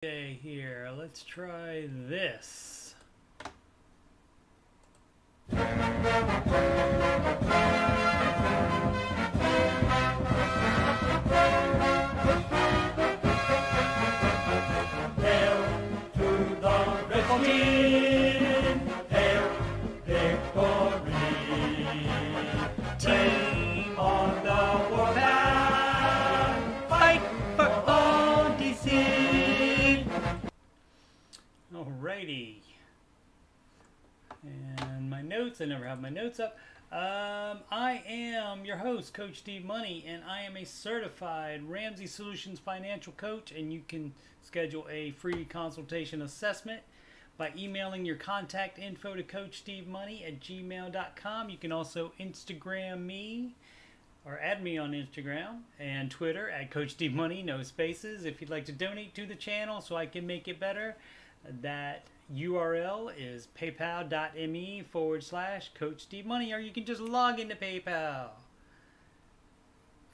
Okay, here, let's try this. Hail to the rebel team! Hail victory! Team on the warpath! Fight for all DC! Alrighty. And my notes, I never have my notes up. I am your host, Coach Steve Money, and I am a certified Ramsey Solutions financial coach, and you can schedule a free consultation assessment by emailing your contact info to coachstevemoney@gmail.com. You can also Instagram me or add me on Instagram and Twitter at Coach Steve Money, no spaces. If you'd like to donate to the channel so I can make it better, that URL is paypal.me/Coach Steve Money, or you can just log into PayPal.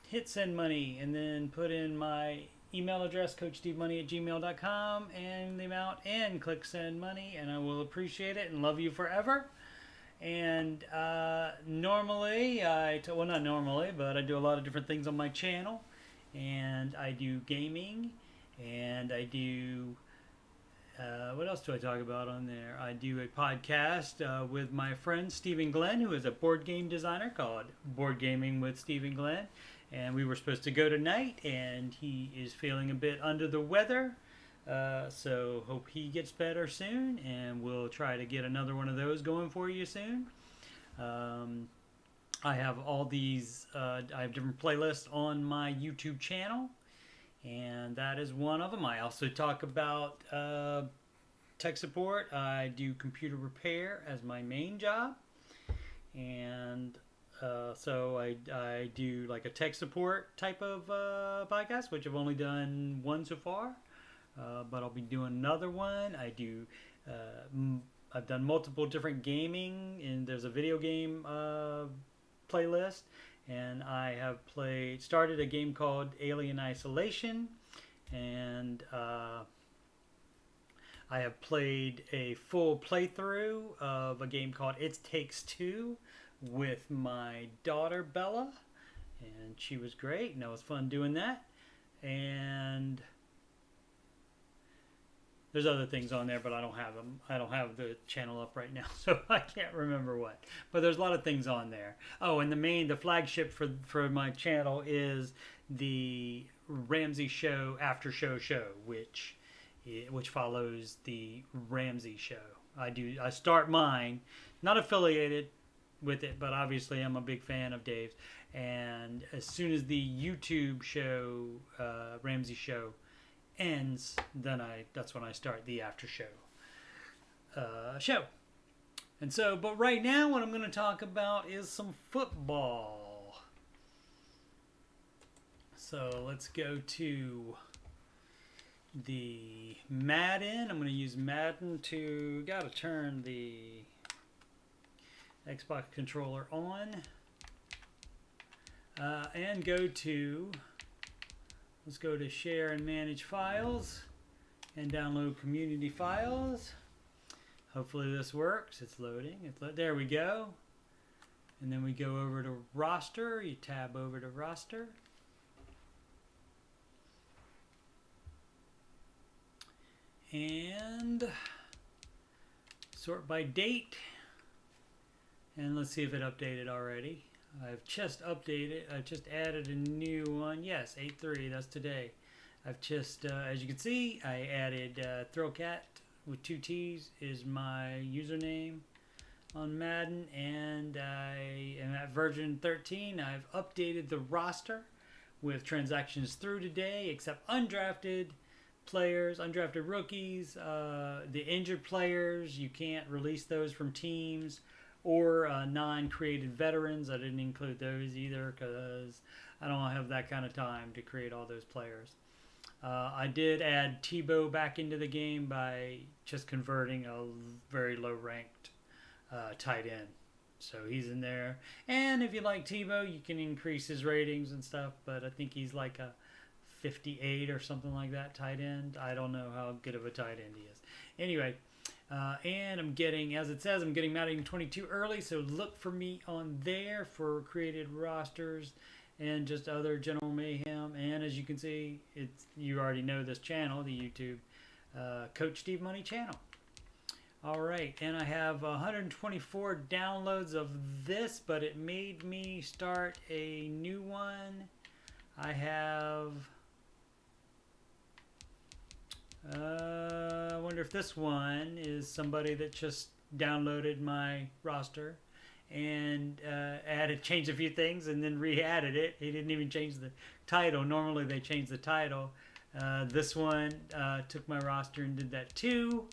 Hit send money and then put in my email address, coachstevemoney@gmail.com, and the amount, and click send money, and I will appreciate it and love you forever. And normally, well, not normally, but I do a lot of different things on my channel. And I do gaming, and I do, what else do I talk about on there? I do a podcast with my friend Stephen Glenn, who is a board game designer, called Board Gaming with Stephen Glenn. And we were supposed to go tonight, and he is feeling a bit under the weather. So hope he gets better soon, and we'll try to get another one of those going for you soon. I have all these, I have different playlists on my YouTube channel, and that is one of them. I also talk about tech support. I do computer repair as my main job, and so I do like a tech support type of podcast, which I've only done one so far. But I'll be doing another one. I've done multiple different gaming, and there's a video game playlist, and I have started a game called Alien Isolation, and I have played a full playthrough of a game called It Takes Two with my daughter Bella, and she was great, and it was fun doing that. And there's other things on there, but I don't have them. I don't have the channel up right now, so I can't remember what. But there's a lot of things on there. Oh, and the flagship for my channel is the Ramsey Show After Show, which follows the Ramsey Show. I start mine, not affiliated with it, but obviously I'm a big fan of Dave's. And as soon as the YouTube show, Ramsey Show, ends, then that's when I start the after show show. And so, but right now what I'm going to talk about is some football. So let's go to the Madden. I'm going to use Madden to, gotta turn the Xbox controller on, and let's go to share and manage files and download community files. Hopefully this works. It's loading. There we go. And then we go over to roster. You tab over to roster. And sort by date. And let's see if it updated already. I've just added a new one. Yes, 8.3, that's today. I've just, as you can see, I added Thrillcat with 2 T's is my username on Madden, and I am at version 13. I've updated the roster with transactions through today, except undrafted players, undrafted rookies, the injured players. You can't release those from teams, or non-created veterans. I didn't include those either because I don't have that kind of time to create all those players. I did add Tebow back into the game by just converting a very low-ranked tight end. So he's in there. And if you like Tebow, you can increase his ratings and stuff, but I think he's like a 58 or something like that tight end. I don't know how good of a tight end he is. Anyway, and I'm getting, as it says, I'm getting Madden 22 early, so look for me on there for created rosters and just other general mayhem. And as you can see, you already know this channel, the YouTube Coach Steve Money channel. All right, and I have 124 downloads of this, but it made me start a new one. I have, I wonder if this one is somebody that just downloaded my roster and changed a few things and then re-added it. He didn't even change the title. Normally they change the title. This one took my roster and did that too.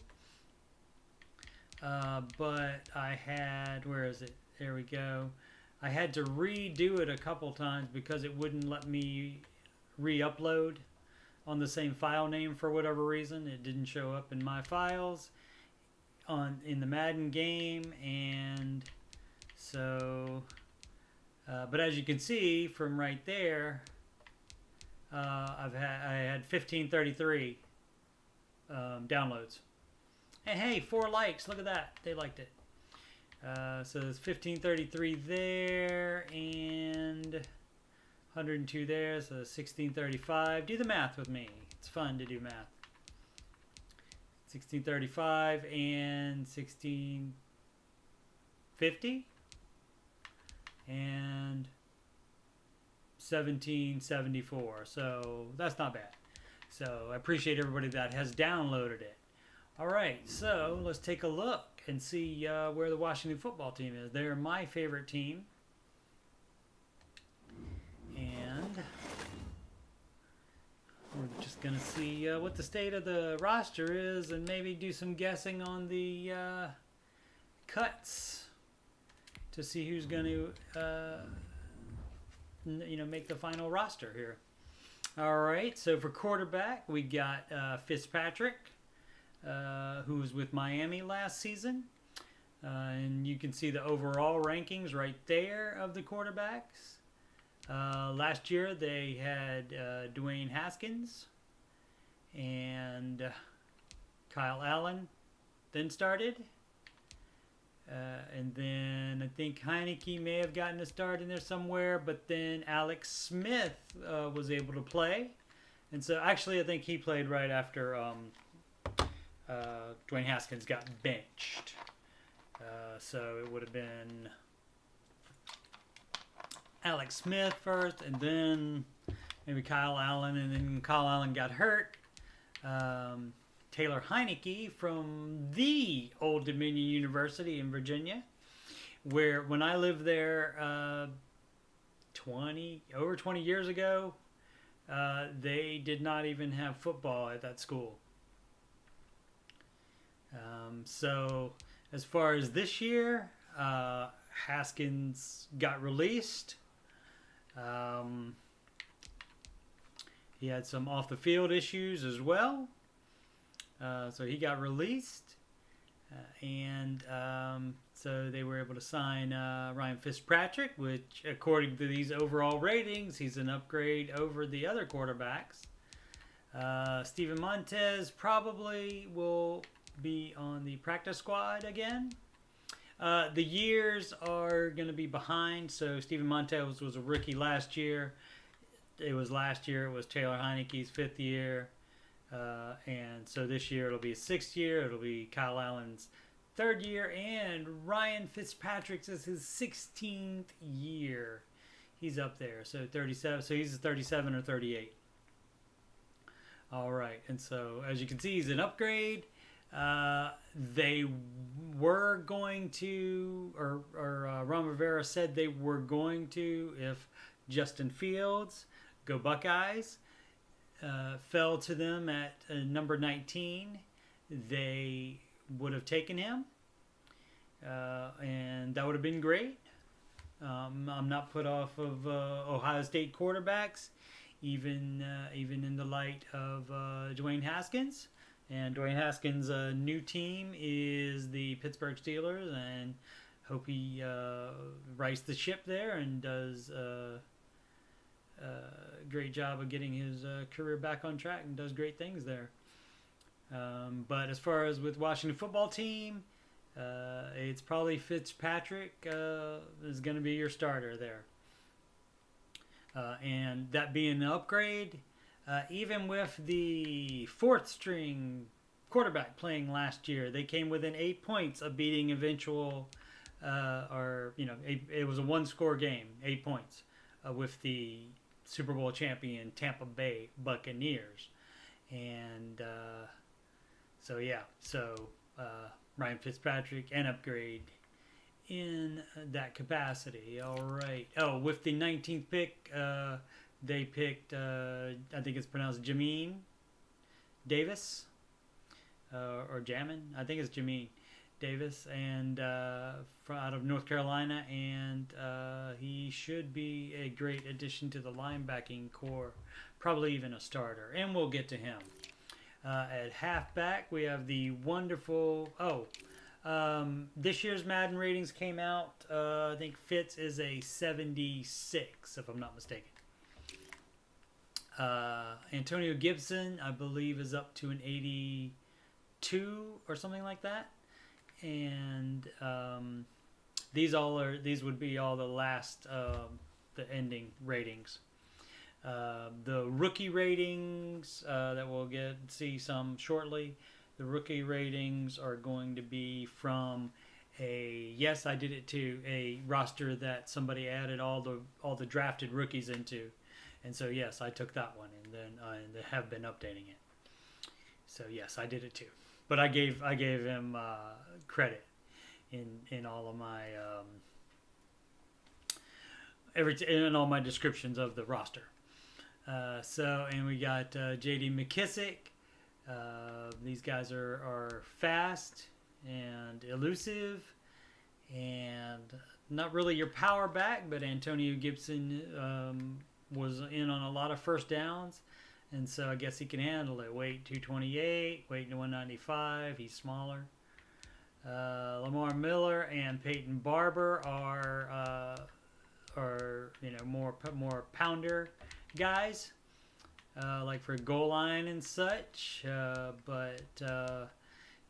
But I had, where is it? There we go. I had to redo it a couple times because it wouldn't let me re-upload on the same file name for whatever reason. It didn't show up in my files in the Madden game, and so but as you can see from right there, I had 1533 downloads. And hey, 4 likes. Look at that. They liked it. So there's 1533 there and 102 there. So 1635. Do the math with me. It's fun to do math. 1635 and 1650 and 1774. So that's not bad. So I appreciate everybody that has downloaded it. All right, so let's take a look and see where the Washington football team is. They're my favorite team. And we're just going to see what the state of the roster is and maybe do some guessing on the cuts to see who's going to make the final roster here. All right, so for quarterback, we got Fitzpatrick, who was with Miami last season. And you can see the overall rankings right there of the quarterbacks. Last year they had Dwayne Haskins and Kyle Allen then started. And then I think Heineke may have gotten a start in there somewhere, but then Alex Smith was able to play. And so actually I think he played right after Dwayne Haskins got benched. So it would have been Alex Smith first, and then maybe Kyle Allen, and then Kyle Allen got hurt. Taylor Heineke from the Old Dominion University in Virginia, where when I lived there over 20 years ago, they did not even have football at that school. So as far as this year, Haskins got released. He had some off the field issues as well. So he got released. So they were able to sign Ryan Fitzpatrick, which according to these overall ratings, he's an upgrade over the other quarterbacks. Steven Montez probably will be on the practice squad again. The years are going to be behind. So Steven Montez was a rookie last year. It was Taylor Heineke's 5th year. And so this year it'll be his 6th year. It'll be Kyle Allen's 3rd year. And Ryan Fitzpatrick's is his 16th year. He's up there. So 37. So he's a 37 or 38. All right. And so as you can see, he's an upgrade. They were going to, or Ron Rivera said they were going to, if Justin Fields, go Buckeyes, fell to them at number 19, they would have taken him, and that would have been great. I'm not put off of Ohio State quarterbacks, even in the light of Dwayne Haskins. And Dwayne Haskins' new team is the Pittsburgh Steelers, and hope he rights the ship there and does great job of getting his career back on track and does great things there. But as far as with Washington football team, it's probably Fitzpatrick is going to be your starter there. And that being an upgrade, even with the fourth string quarterback playing last year, they came within 8 points of beating eventual, it was a one-score game, 8 points, with the Super Bowl champion Tampa Bay Buccaneers. And Ryan Fitzpatrick, an upgrade in that capacity. All right. Oh, with the 19th pick, they picked, I think it's pronounced Jamin Davis, or Jamin. I think it's Jamin Davis, and out of North Carolina, and he should be a great addition to the linebacking core, probably even a starter, and we'll get to him. At halfback, we have the wonderful... this year's Madden ratings came out. I think Fitz is a 76, if I'm not mistaken. Antonio Gibson, I believe, is up to an 82 or something like that. And these would be all the last, the ending ratings. The rookie ratings that we'll see some shortly. The rookie ratings are going to be from yes, I did it too, a roster that somebody added all the drafted rookies into, and so yes, I took that one, and then I have been updating it. So yes, I did it too, but I gave him credit in all of my in all my descriptions of the roster. And we got J.D. McKissick. These guys are fast and elusive and not really your power back, but Antonio Gibson was in on a lot of first downs, and so I guess he can handle it. Weight 228, weight 195. He's smaller. Lamar Miller and Peyton Barber are more pounder guys. Like for goal line and such, but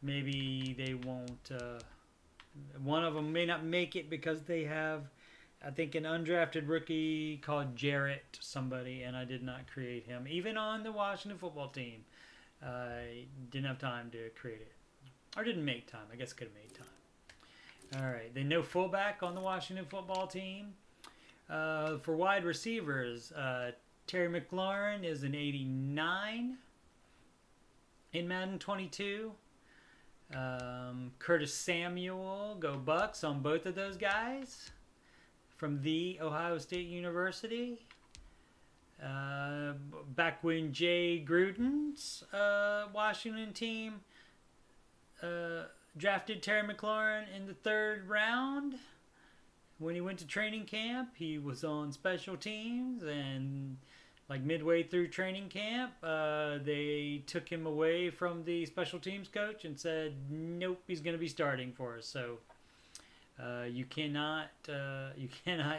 maybe they won't. One of them may not make it because they have, I think, an undrafted rookie called Jarrett somebody, and I did not create him. Even on the Washington football team, I didn't have time to create it. Or didn't make time. I guess could have made time. All right. They no fullback on the Washington football team. For wide receivers, Terry McLaurin is an 89 in Madden 22. Curtis Samuel, go Bucks on both of those guys from the Ohio State University. Back when Jay Gruden's Washington team drafted Terry McLaurin in the 3rd round. When he went to training camp, he was on special teams, and like midway through training camp, they took him away from the special teams coach and said, nope, he's going to be starting for us. So you cannot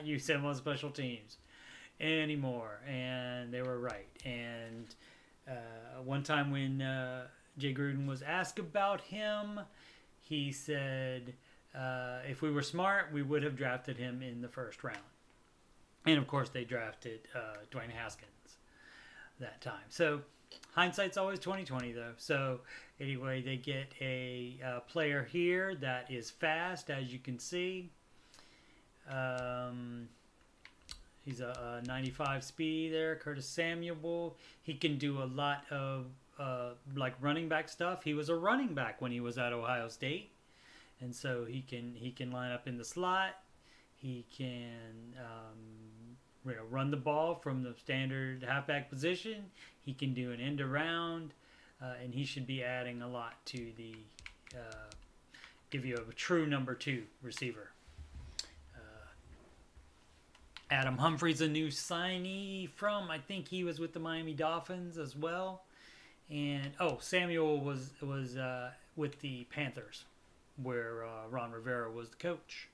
use him on special teams anymore. And they were right. And one time when Jay Gruden was asked about him, he said, if we were smart, we would have drafted him in the 1st round. And of course, they drafted Dwayne Haskins that time. So hindsight's always 20/20, though. So anyway, they get a player here that is fast, as you can see. He's a 95 speed there. Curtis Samuel. He can do a lot of like running back stuff. He was a running back when he was at Ohio State. And so he can line up in the slot. He can run the ball from the standard halfback position. He can do an end around, and he should be adding a lot to the give you a true number 2 receiver. Adam Humphries, a new signee from, I think he was with the Miami Dolphins as well. And Samuel was with the Panthers, where Ron Rivera was the coach.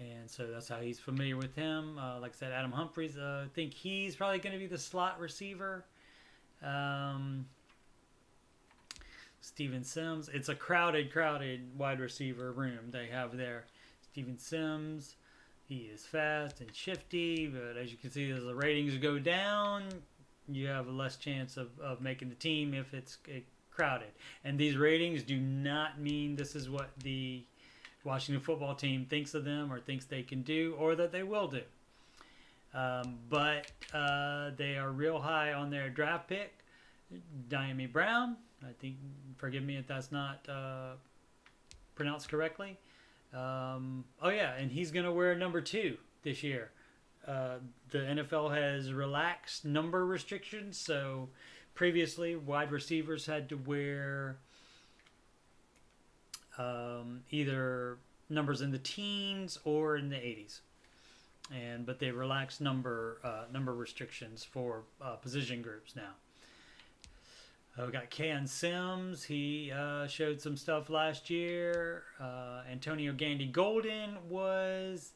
And so that's how he's familiar with him. Like I said, Adam Humphries, I think he's probably going to be the slot receiver. Steven Sims. It's a crowded wide receiver room they have there. Steven Sims, he is fast and shifty, but as you can see, as the ratings go down, you have a less chance of making the team if it's crowded. And these ratings do not mean this is what the Washington football team thinks of them or thinks they can do or that they will do. But they are real high on their draft pick, Dyami Brown. I think, forgive me if that's not pronounced correctly. Oh yeah, and he's going to wear number 2 this year. The NFL has relaxed number restrictions, so previously wide receivers had to wear either numbers in the teens or in the 80s, but they relaxed number restrictions for position groups now. We got Ken Sims. He showed some stuff last year. Antonio Gandy Golden was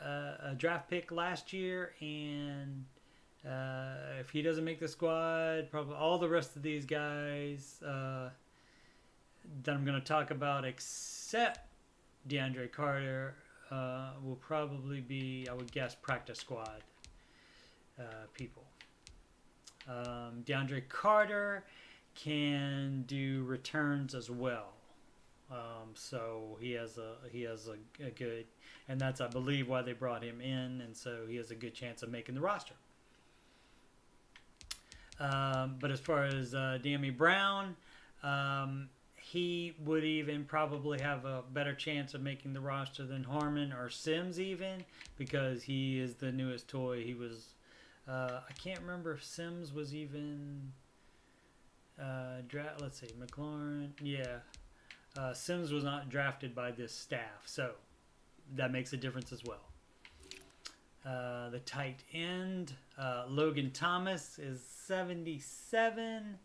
a draft pick last year, and if he doesn't make the squad, probably all the rest of these guys that I'm going to talk about, except DeAndre Carter, will probably be, I would guess, practice squad people. DeAndre Carter can do returns as well, so he has a good, and that's, I believe, why they brought him in, and so he has a good chance of making the roster. But as far as Dyami Brown, he would even probably have a better chance of making the roster than Harmon or Sims, even because he is the newest toy. He was. I can't remember if Sims was even let's see, McLaurin. Yeah, Sims was not drafted by this staff, so that makes a difference as well. The tight end, Logan Thomas, is 77,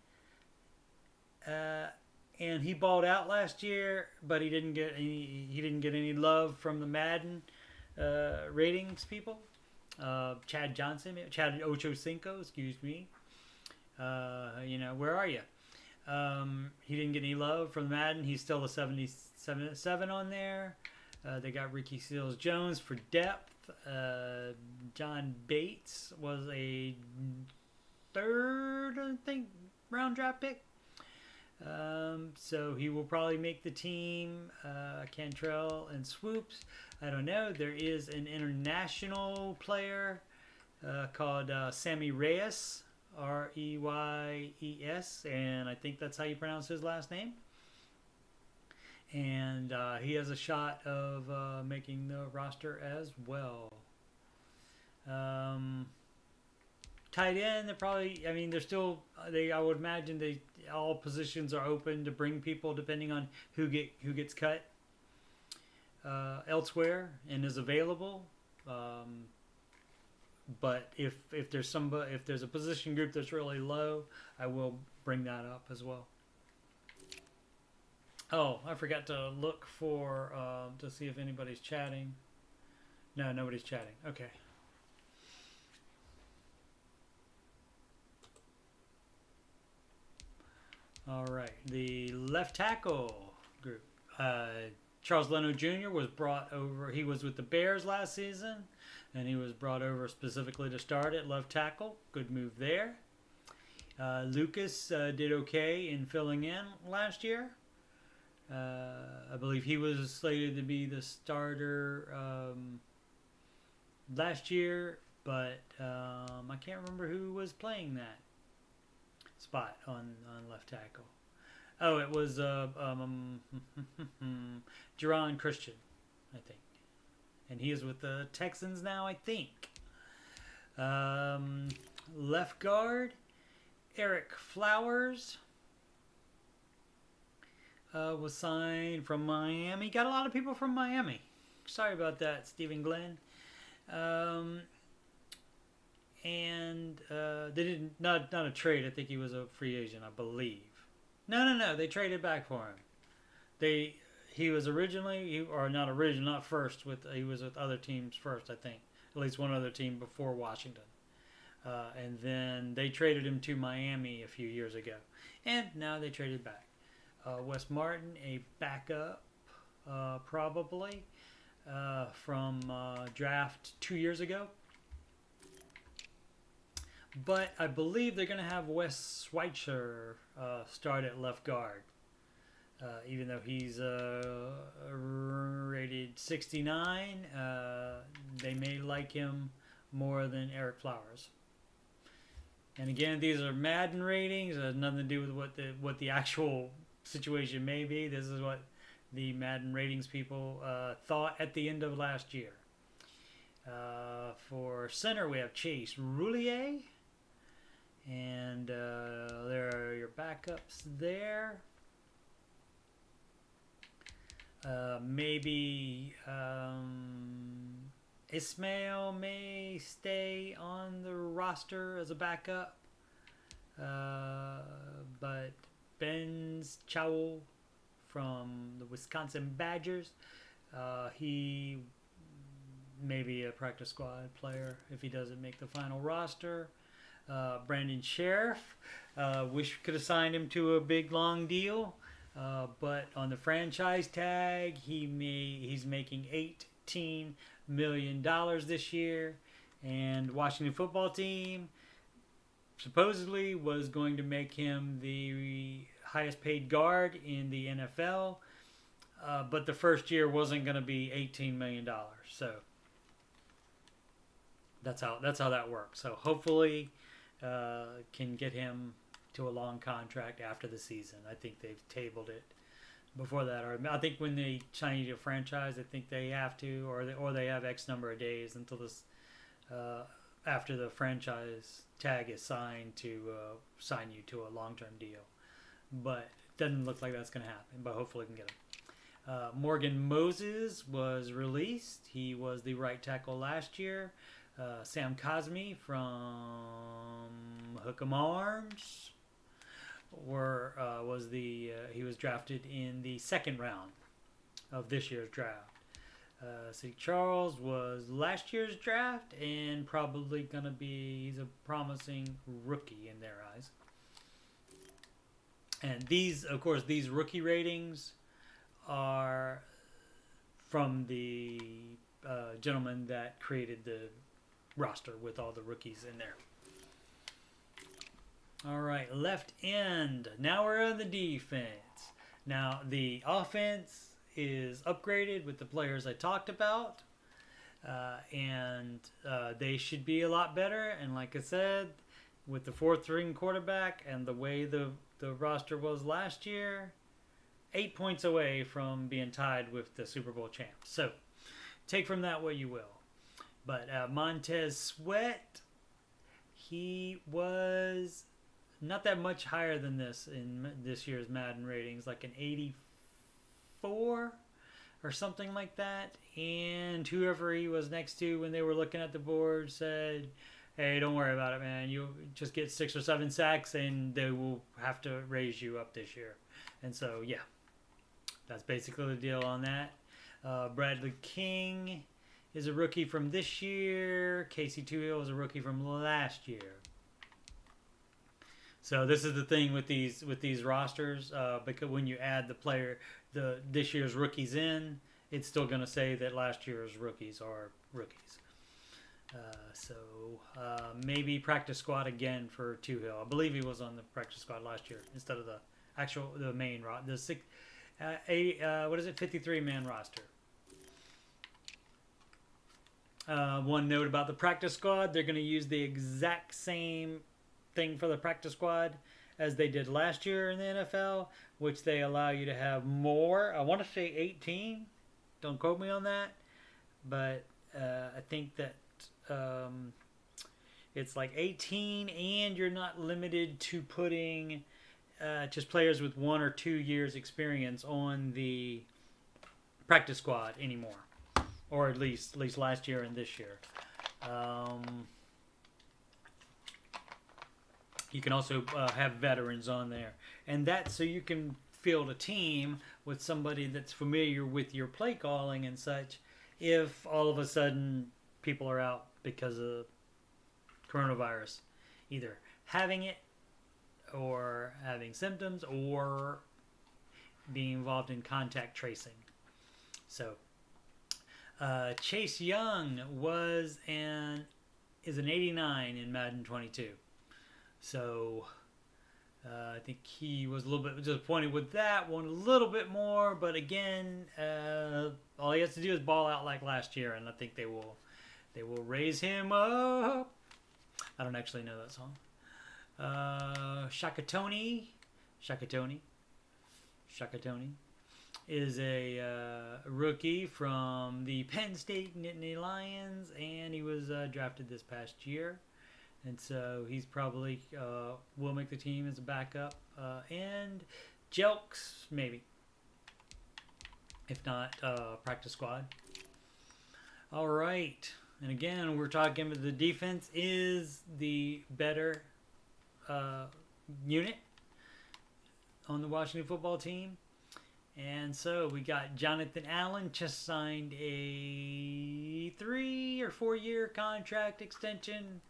and he balled out last year, but he didn't get any love from the Madden ratings people. Chad Ochocinco, excuse me. Where are you? He didn't get any love from Madden. He's still a 77 on there. They got Ricky Seals-Jones for depth. John Bates was a 3rd, I think, round draft pick. So he will probably make the team. Cantrell and Swoops, I don't know. There is an international player called Sammy Reyes, Reyes, and I think that's how you pronounce his last name. And he has a shot of making the roster as well. Tight end, they're probably, I would imagine all positions are open to bring people depending on who gets cut elsewhere and is available. But if there's a position group that's really low, I will bring that up as well. Oh, I forgot to look for to see if anybody's chatting. No, nobody's chatting. Okay. All right, the left tackle group. Charles Leno Jr. was brought over. He was with the Bears last season, and he was brought over specifically to start at left tackle. Good move there. Lucas did okay in filling in last year. I believe he was slated to be the starter last year, but I can't remember who was playing that spot on left tackle. Oh, it was Jerron Christian, I think. And he is with the Texans now, I think. Left guard, Eric Flowers was signed from Miami. Got a lot of people from Miami. Sorry about that, Stephen Glenn. And they didn't, not a trade. I think he was a free agent, I believe. No. They traded back for him. he was originally, or not original, not first. He was with other teams first, I think. At least one other team before Washington. And then they traded him to Miami a few years ago. And now they traded back. Wes Martin, a backup, probably, from draft 2 years ago. But I believe they're going to have Wes Schweitzer start at left guard. Even though he's rated 69, they may like him more than Eric Flowers. And again, these are Madden ratings. It has nothing to do with what the actual situation may be. This is what the Madden ratings people thought at the end of last year. For center, we have Chase Roulier. And there are your backups there. Maybe Ismail may stay on the roster as a backup. But Ben Chowell from the Wisconsin Badgers, he may be a practice squad player if he doesn't make the final roster. Brandon Sheriff, wish we could have signed him to a big long deal. But on the franchise tag, he's making $18 million this year, and Washington football team supposedly was going to make him the highest paid guard in the NFL, but the first year wasn't going to be $18 million. So that's how that works. So hopefully can get him to a long contract after the season. I think they've tabled it before that. Or I think when they sign you to a franchise, I think they have to, or they have X number of days until this after the franchise tag is signed to sign you to a long-term deal. But it doesn't look like that's going to happen. But hopefully we can get him. Morgan Moses was released. He was the right tackle last year. Sam Cosmi from Hook 'em Arms he was drafted in the second round of this year's draft. St. Charles was last year's draft and probably going to be, he's a promising rookie in their eyes. And these, of course, these rookie ratings are from the gentleman that created the roster with all the rookies in there. All right, left end. Now we're on the defense. Now the offense is upgraded with the players I talked about, and they should be a lot better. And like I said, with the fourth string quarterback and the way the roster was last year, 8 points away from being tied with the Super Bowl champs. So take from that what you will. But Montez Sweat, he was not that much higher than this in this year's Madden ratings, like an 84 or something like that. And whoever he was next to when they were looking at the board said, hey, don't worry about it, man. You just get 6 or 7 sacks and they will have to raise you up this year. And so, yeah, that's basically the deal on that. Bradley King is a rookie from this year. Casey Toohill is a rookie from last year. So this is the thing with these rosters, because when you add this year's rookies in, it's still going to say that last year's rookies are rookies. So maybe practice squad again for Toohill. I believe he was on the practice squad last year instead of the main the 53-man roster. One note about the practice squad: they're going to use the exact same thing for the practice squad as they did last year in the NFL, which they allow you to have more. I want to say 18. Don't quote me on that, but I think that it's like 18, and you're not limited to putting just players with 1 or 2 years experience on the practice squad anymore, or at least last year and this year. You can also have veterans on there, and that so you can field a team with somebody that's familiar with your play calling and such if all of a sudden people are out because of coronavirus, either having it or having symptoms or being involved in contact tracing. So Chase Young is an 89 in Madden 22. So I think he was a little bit disappointed with that one, a little bit more. But again, all he has to do is ball out like last year, and I think they will raise him up. I don't actually know that song. Shakatoni is a rookie from the Penn State Nittany Lions, and he was drafted this past year. And so he's probably will make the team as a backup. And Jelks, maybe. If not, practice squad. All right. And again, we're talking about the defense is the better unit on the Washington football team. And so we got Jonathan Allen just signed a 3 or 4 year contract extension.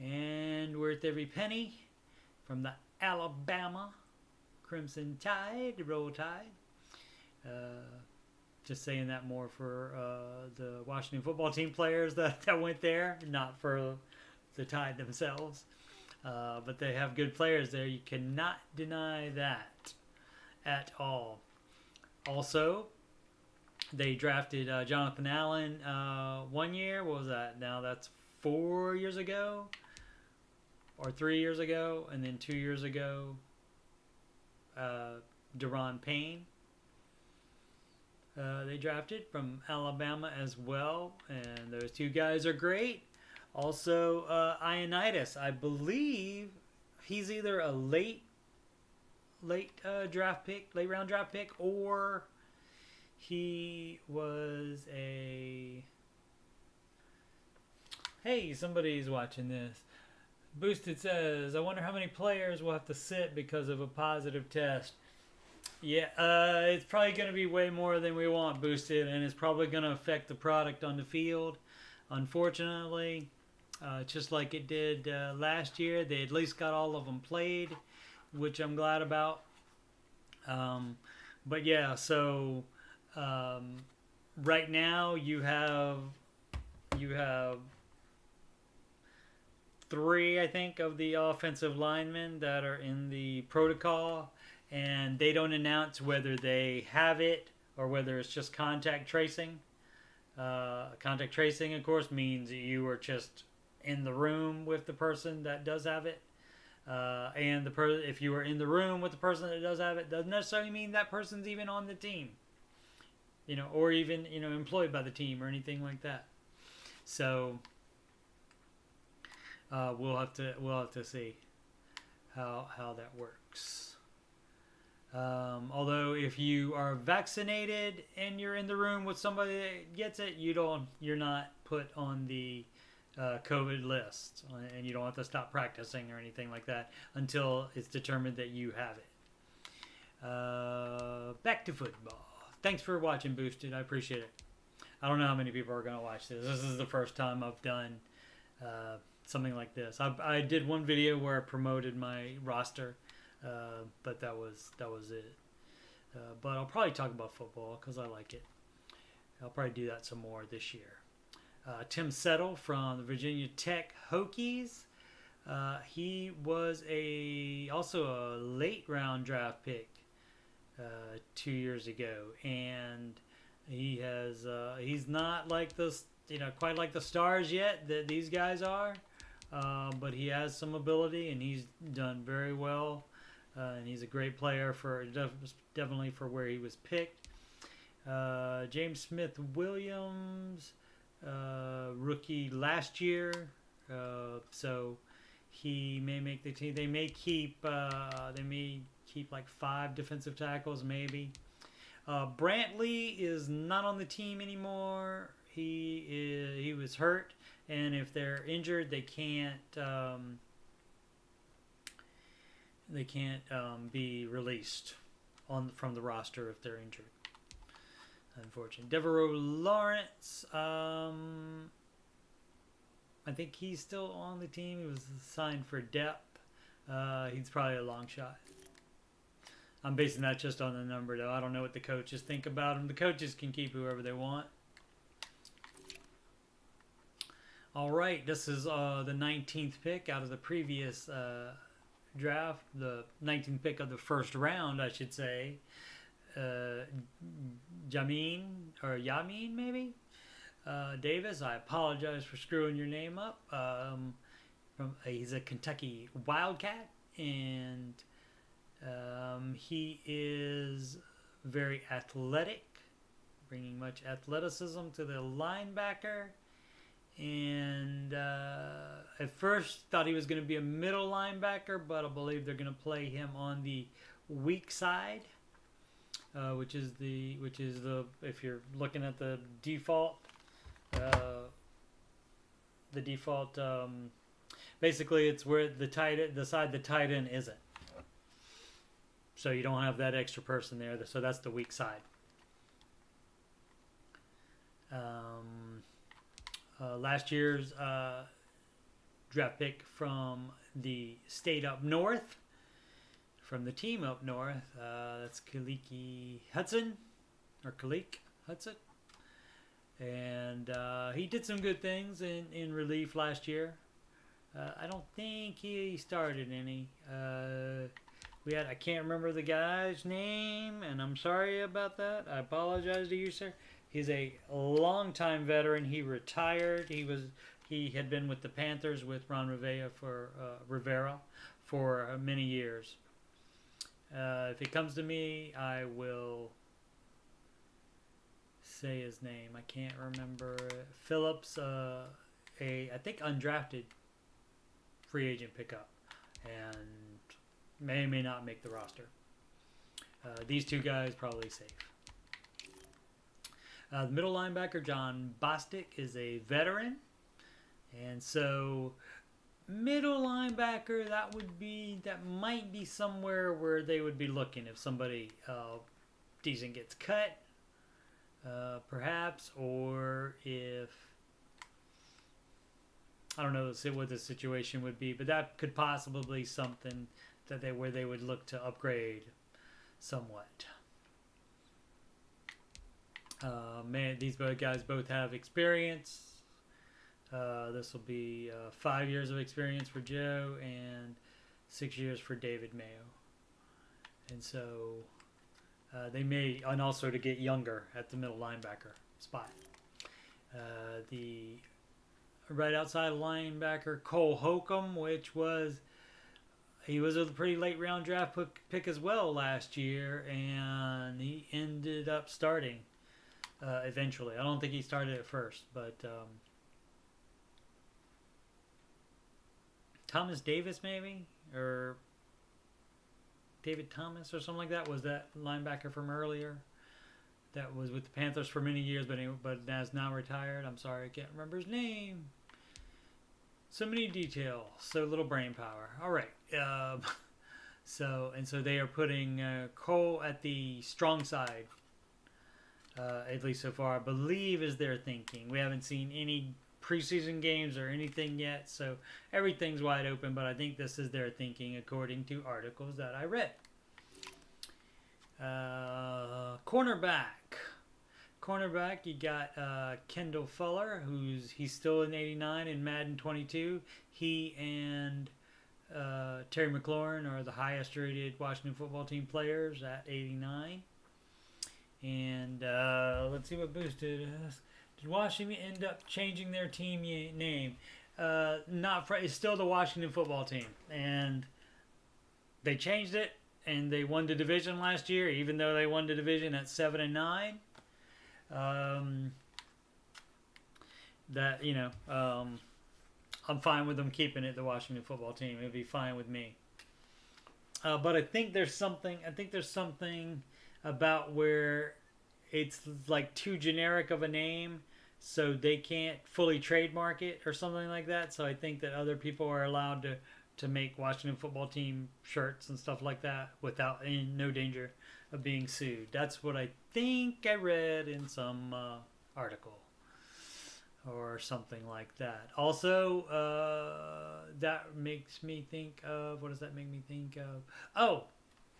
And worth every penny from the Alabama Crimson Tide, Roll Tide. Just saying that more for the Washington football team players that went there, not for the Tide themselves. But they have good players there. You cannot deny that at all. Also, they drafted Jonathan Allen 1 year. What was that? Now that's 4 years ago. Or 3 years ago, and then 2 years ago, Deron Payne. They drafted from Alabama as well, and those two guys are great. Also, Ioannidis, I believe he's either a late round draft pick, or he was a. Hey, somebody's watching this. Boosted says, I wonder how many players will have to sit because of a positive test. Yeah, it's probably going to be way more than we want, Boosted, and it's probably going to affect the product on the field. Unfortunately, just like it did last year, they at least got all of them played, which I'm glad about. But yeah, so right now you have 3, I think, of the offensive linemen that are in the protocol, and they don't announce whether they have it or whether it's just contact tracing. Contact tracing, of course, means you are just in the room with the person that does have it. And if you are in the room with the person that does have it, doesn't necessarily mean that person's even on the team, or even employed by the team or anything like that. So we'll have to see how that works. Although if you are vaccinated and you're in the room with somebody that gets it, you're not put on the COVID list, and you don't have to stop practicing or anything like that until it's determined that you have it. Back to football. Thanks for watching, Boosted. I appreciate it. I don't know how many people are going to watch this. This is the first time I've done something like this. I did one video where I promoted my roster, but that was it. But I'll probably talk about football because I like it. I'll probably do that some more this year. Tim Settle from the Virginia Tech Hokies. He was also a late round draft pick 2 years ago, and he's not like this, quite like the stars yet that these guys are, but he has some ability and he's done very well, and he's a great player definitely for where he was picked. James Smith Williams. Rookie last year, so he may make the team. They may keep like 5 defensive tackles, maybe. Brantley is not on the team anymore. He was hurt, and if they're injured, they can't be released. from the roster if they're injured. Unfortunately, Devereaux Lawrence. I think he's still on the team. He was signed for depth. He's probably a long shot. I'm basing that just on the number, though. I don't know what the coaches think about him. The coaches can keep whoever they want. All right, this is the 19th pick out of the previous draft. The 19th pick of the first round, I should say. Yamin, maybe? Davis, I apologize for screwing your name up. He's a Kentucky Wildcat, and he is very athletic, bringing much athleticism to the linebacker. And at first thought he was going to be a middle linebacker, but I believe they're going to play him on the weak side, which is the if you're looking at the default. Basically it's where the side the tight end isn't. So you don't have that extra person there. So that's the weak side. Last year's draft pick from the state up north, from the team up north, that's Khaliki Hudson, or Khalik Hudson. And he did some good things in relief last year. I don't think he started any. I can't remember the guy's name, and I'm sorry about that. I apologize to you, sir. He's a longtime veteran. He retired. He had been with the Panthers with Ron Rivera for many years. If it comes to me, I will say his name. I can't remember. Phillips, I think undrafted free agent pickup, and may not make the roster. These two guys probably safe. The middle linebacker, John Bostic, is a veteran. And so middle linebacker, that might be somewhere where they would be looking if somebody decent gets cut, perhaps, or if, I don't know what the situation would be, but that could possibly be something where they would look to upgrade somewhat. These guys both have experience. This will be 5 years of experience for Joe and 6 years for David Mayo. And so they may, and also to get younger at the middle linebacker spot. The right outside linebacker, Cole Holcomb, he was a pretty late round draft pick as well last year, and he ended up starting eventually. I don't think he started at first, but Thomas Davis maybe, or David Thomas or something like that, was that linebacker from earlier that was with the Panthers for many years, but has now retired. I'm sorry, I can't remember his name. So many details, so little brain power. All right. So they are putting Cole at the strong side, at least so far, I believe, is their thinking. We haven't seen any preseason games or anything yet, so everything's wide open, but I think this is their thinking according to articles that I read. Cornerback, you got Kendall Fuller, he's still in 89 in Madden 22. He and Terry McLaurin are the highest rated Washington football team players at 89. And let's see what boosted us. Did Washington end up changing their team name? It's still the Washington football team, and they changed it, and they won the division last year, even though they won the division at 7-9. I'm fine with them keeping it the Washington football team. It'd be fine with me. But I think there's something about where it's like too generic of a name, so they can't fully trademark it or something like that. So I think that other people are allowed to make Washington football team shirts and stuff like that without no danger of being sued. That's what I think I read in some article or something like that. Also, that makes me think of, what does that make me think of? Oh,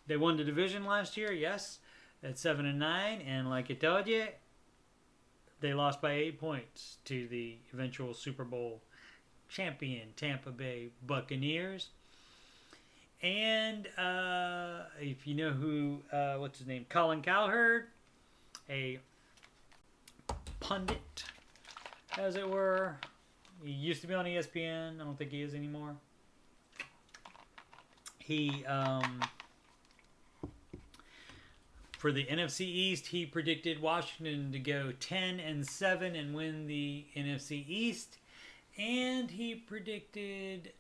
they won the division last year, yes, at 7-9, and like I told you, they lost by 8 points to the eventual Super Bowl champion Tampa Bay Buccaneers. And if you know who, what's his name, Colin Cowherd, a pundit, as it were. He used to be on ESPN. I don't think he is anymore. He, for the NFC East, he predicted Washington to go 10-7 and win the NFC East. And he predicted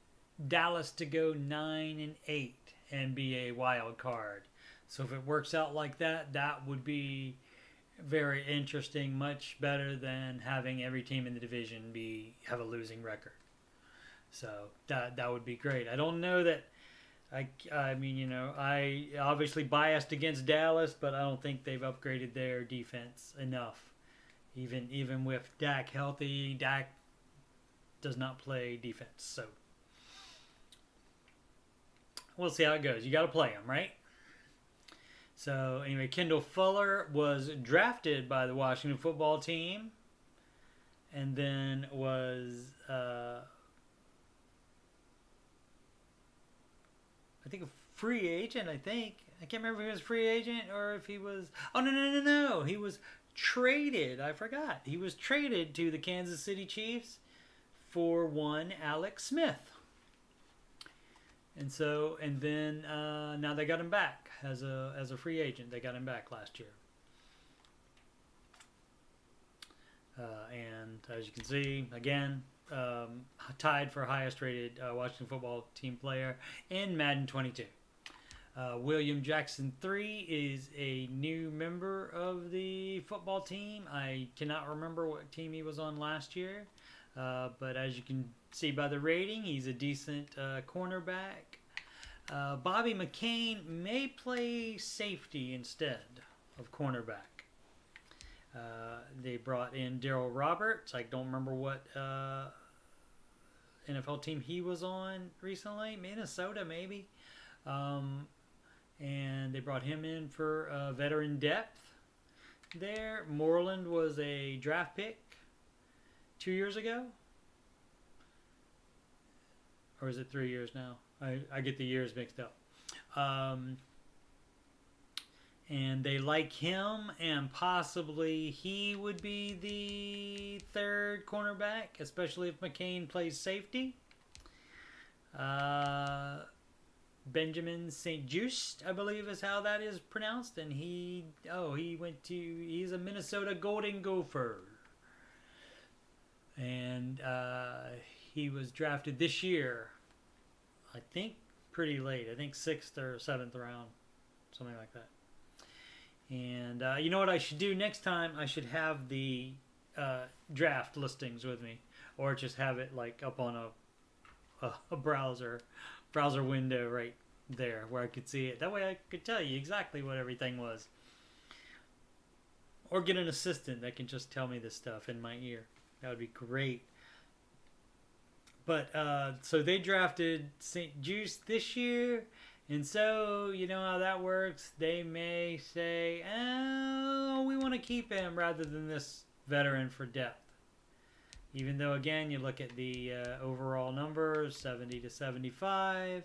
Dallas to go 9-8 and be a wild card. So if it works out like that, that would be very interesting. Much better than having every team in the division have a losing record. So that would be great. I don't know that. I mean, you know, I obviously biased against Dallas, but I don't think they've upgraded their defense enough. Even with Dak healthy, Dak does not play defense. So we'll see how it goes. You got to play him, right? So anyway, Kendall Fuller was drafted by the Washington football team, and then was I think a free agent. I can't remember if he was a free agent or if he was. Oh no! He was traded. I forgot. He was traded to the Kansas City Chiefs for one Alex Smith. And then now they got him back as a free agent. They got him back last year. And as you can see, again, tied for highest rated Washington football team player in Madden 22. William Jackson III is a new member of the football team. I cannot remember what team he was on last year. But as you can see by the rating, he's a decent cornerback. Bobby McCain may play safety instead of cornerback. They brought in Darryl Roberts. I don't remember what NFL team he was on recently. Minnesota, maybe. And they brought him in for veteran depth there. Moreland was a draft pick 2 years ago. Or is it 3 years now? I get the years mixed up. And they like him, and possibly he would be the third cornerback, especially if McCain plays safety. Benjamin St. Just, I believe is how that is pronounced, and he's a Minnesota Golden Gopher. And he was drafted this year, I think pretty late. I think 6th or 7th round, something like that. And you know what I should do next time? I should have the draft listings with me, or just have it like up on a browser window right there where I could see it. That way I could tell you exactly what everything was. Or get an assistant that can just tell me this stuff in my ear. That would be great. But so they drafted St. Just this year, and so you know how that works. They may say, "Oh, we want to keep him rather than this veteran for depth." Even though, again, you look at the overall numbers, 70 to 75.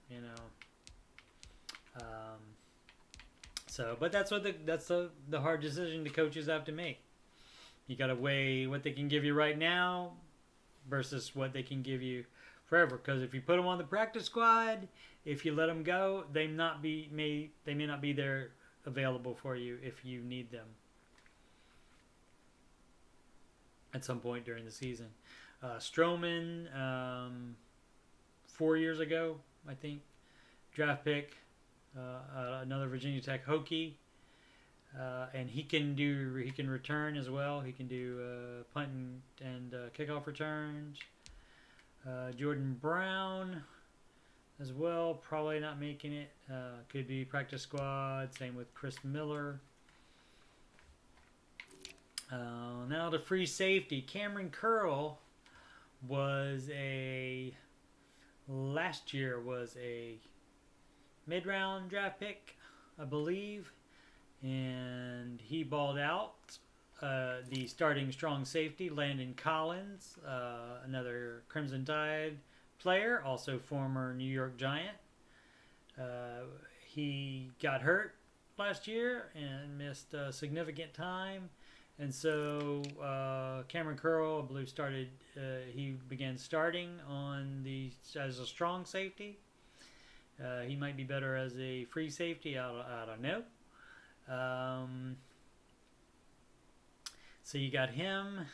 You know. But that's the hard decision the coaches have to make. You got to weigh what they can give you right now versus what they can give you forever. Because if you put them on the practice squad, if you let them go, they may not be there available for you if you need them at some point during the season. Strowman, 4 years ago, I think, draft pick, another Virginia Tech Hokie. And he can return as well. He can do punt and kickoff returns. Jordan Brown, as well. Probably not making it. Could be practice squad. Same with Chris Miller. Now to free safety. Cameron Curl was last year was a mid-round draft pick, I believe, and he balled out. The starting strong safety, Landon Collins, another Crimson Tide player, also former New York Giant. He got hurt last year and missed significant time. And so Cameron Curl, I believe, he began starting as a strong safety. He might be better as a free safety. I don't know. So you got him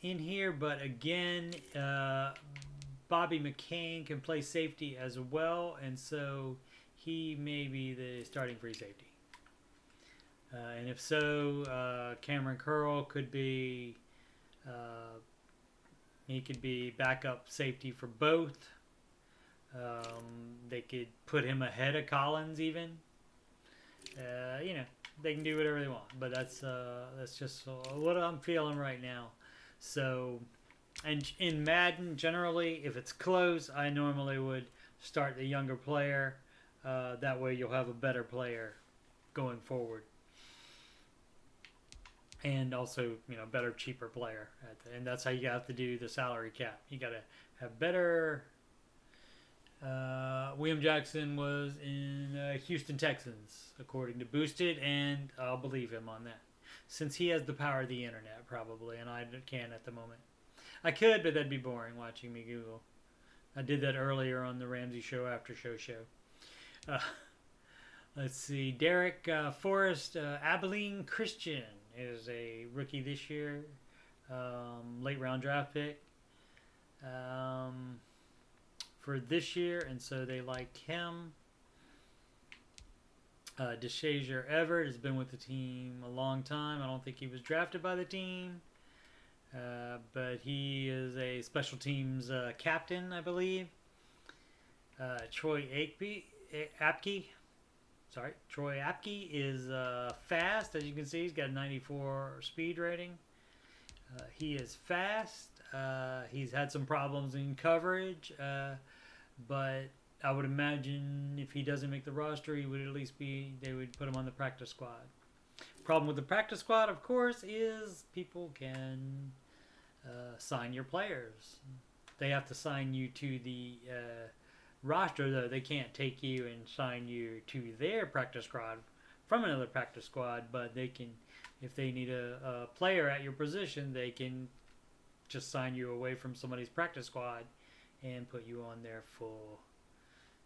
in here, but again, Bobby McCain can play safety as well, and so he may be the starting free safety. And if so, Cameron Curl could be he could be backup safety for both. They could put him ahead of Collins even. They can do whatever they want, but that's just what I'm feeling right now. So, and in Madden, generally, if it's close, I normally would start the younger player. That way you'll have a better player going forward. And also, better, cheaper player. And that's how you have to do the salary cap. You got to have better. William Jackson was in Houston Texans, according to Boosted, and I'll believe him on that. Since he has the power of the internet, probably, and I can't at the moment. I could, but that'd be boring watching me Google. I did that earlier on the Ramsey Show After Show. Let's see. Derek Forrest, Abilene Christian is a rookie this year. Late round draft pick for this year, and so they like him. DeShazier Everett has been with the team a long time. I don't think he was drafted by the team, but he is a special teams captain, I believe. Troy Apke is fast. As you can see, he's got a 94 speed rating. He is fast. He's had some problems in coverage, but I would imagine if he doesn't make the roster, they would put him on the practice squad. Problem with the practice squad, of course, is people can sign your players. They have to sign you to the roster, though. They can't take you and sign you to their practice squad from another practice squad, but they can, if they need a player at your position, they can just sign you away from somebody's practice squad and put you on their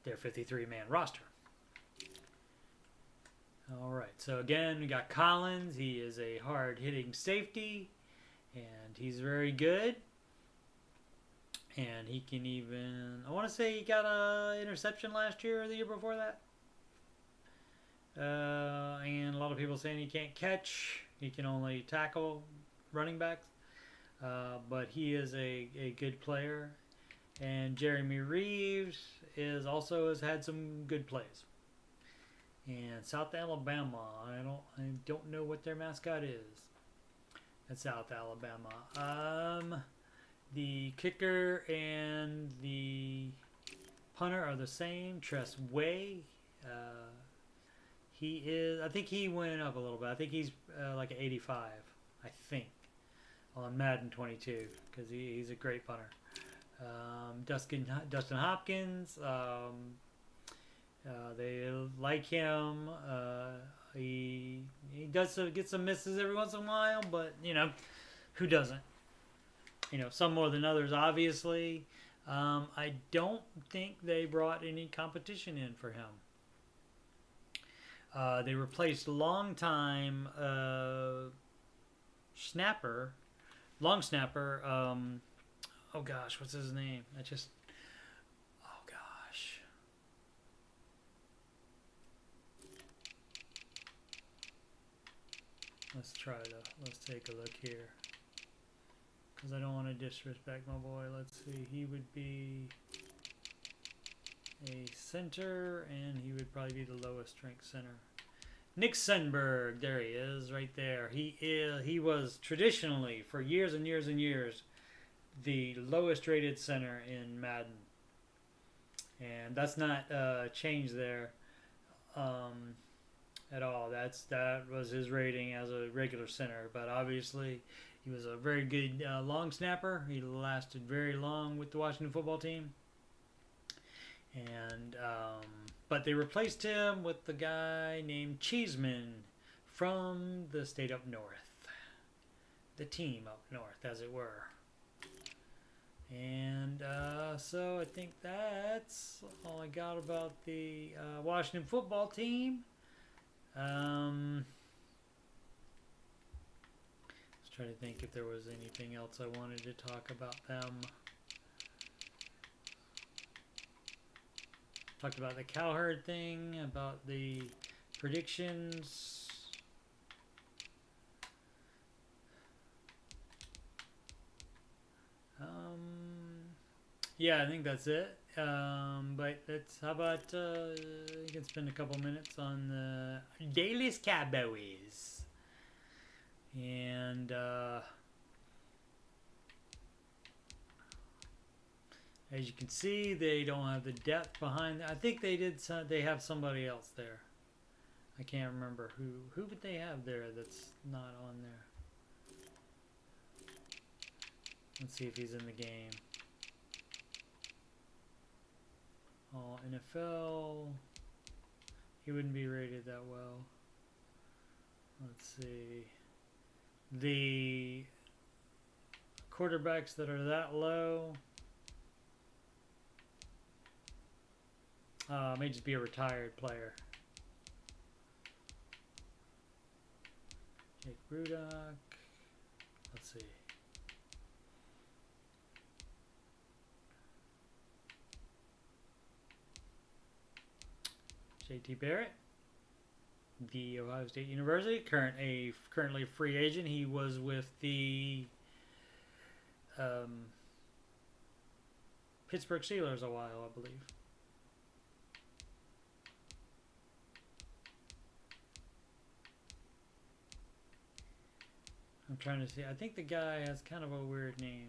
53-man roster. All right, so again, we got Collins. He is a hard-hitting safety, and he's very good. And he can even, I want to say he got an interception last year or the year before that. And a lot of people saying he can't catch. He can only tackle running backs. But he is a good player. And Jeremy Reeves has had some good plays. And South Alabama, I don't know what their mascot is at South Alabama. The kicker and the punter are the same. Tress Way. I think he went up a little bit. I think he's like an 85, I think, on Madden 22, because he's a great punter. Dustin Hopkins, they like him. He does get some misses every once in a while, but who doesn't? Some more than others, obviously. I don't think they brought any competition in for him. They replaced long snapper. Oh gosh, what's his name? Oh gosh. Let's take a look here. Because I don't want to disrespect my boy. Let's see, he would be a center, and he would probably be the lowest ranked center. Nick Sundberg, there he is, right there. He was traditionally, for years and years and years, the lowest rated center in Madden, and that's not changed there at all. That was his rating as a regular center, but obviously he was a very good long snapper. He lasted very long with the Washington football team. And but they replaced him with the guy named Cheeseman from the state up north, the team up north, as it were. And so I think that's all I got about the Washington football team. Let's try to think if there was anything else I wanted to talk about them. Talked about the Cowherd thing, about the predictions. Yeah, I think that's it. But how about you can spend a couple minutes on the Dallas Cowboys. And as you can see, they don't have the depth behind. I think they did. They have somebody else there. I can't remember who would they have there that's not on there. Let's see if he's in the game. All NFL. He wouldn't be rated that well. Let's see. The quarterbacks that are that low. May just be a retired player. Jake Rudock. Let's see. J.T. Barrett, the Ohio State University, currently a free agent. He was with the Pittsburgh Steelers a while, I believe. I'm trying to see. I think the guy has kind of a weird name.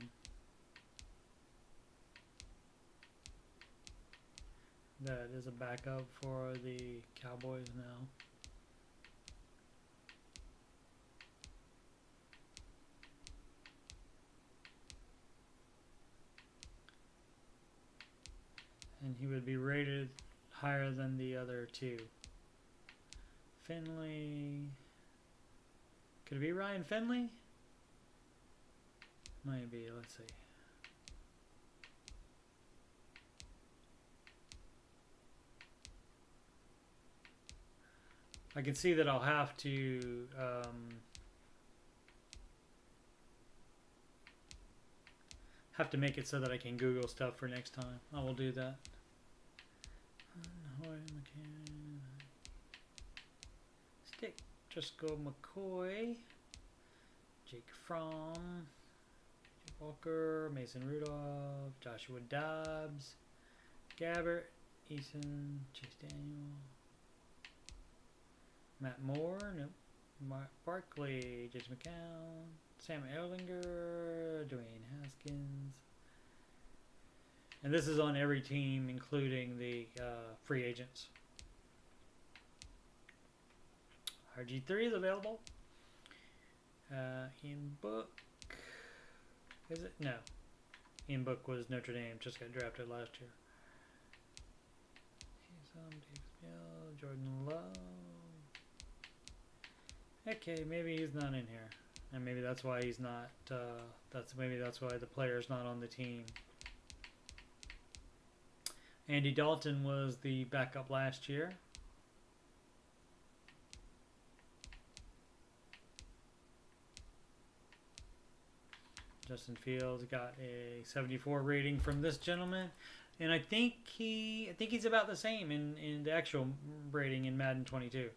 That is a backup for the Cowboys now. And he would be rated higher than the other two. Finley. Could it be Ryan Finley? Might be. Let's see. I can see that I'll have to make it so that I can Google stuff for next time. I will do that. Stick, Driscoll McCoy, Jake Fromm, Jake Walker, Mason Rudolph, Joshua Dobbs, Gabbert, Eason, Chase Daniel, Matt Moore, nope. Mark Barkley, Jason McCown, Sam Erlinger, Dwayne Haskins. And this is on every team, including the free agents. RG3 is available. Ian Book. Is it? No. Ian Book was Notre Dame, just got drafted last year. Davis, Jordan Love. Okay, maybe he's not in here, and maybe that's why he's not. Maybe that's why the player's not on the team. Andy Dalton was the backup last year. Justin Fields got a 74 rating from this gentleman, and I think he's about the same in the actual rating in Madden 22.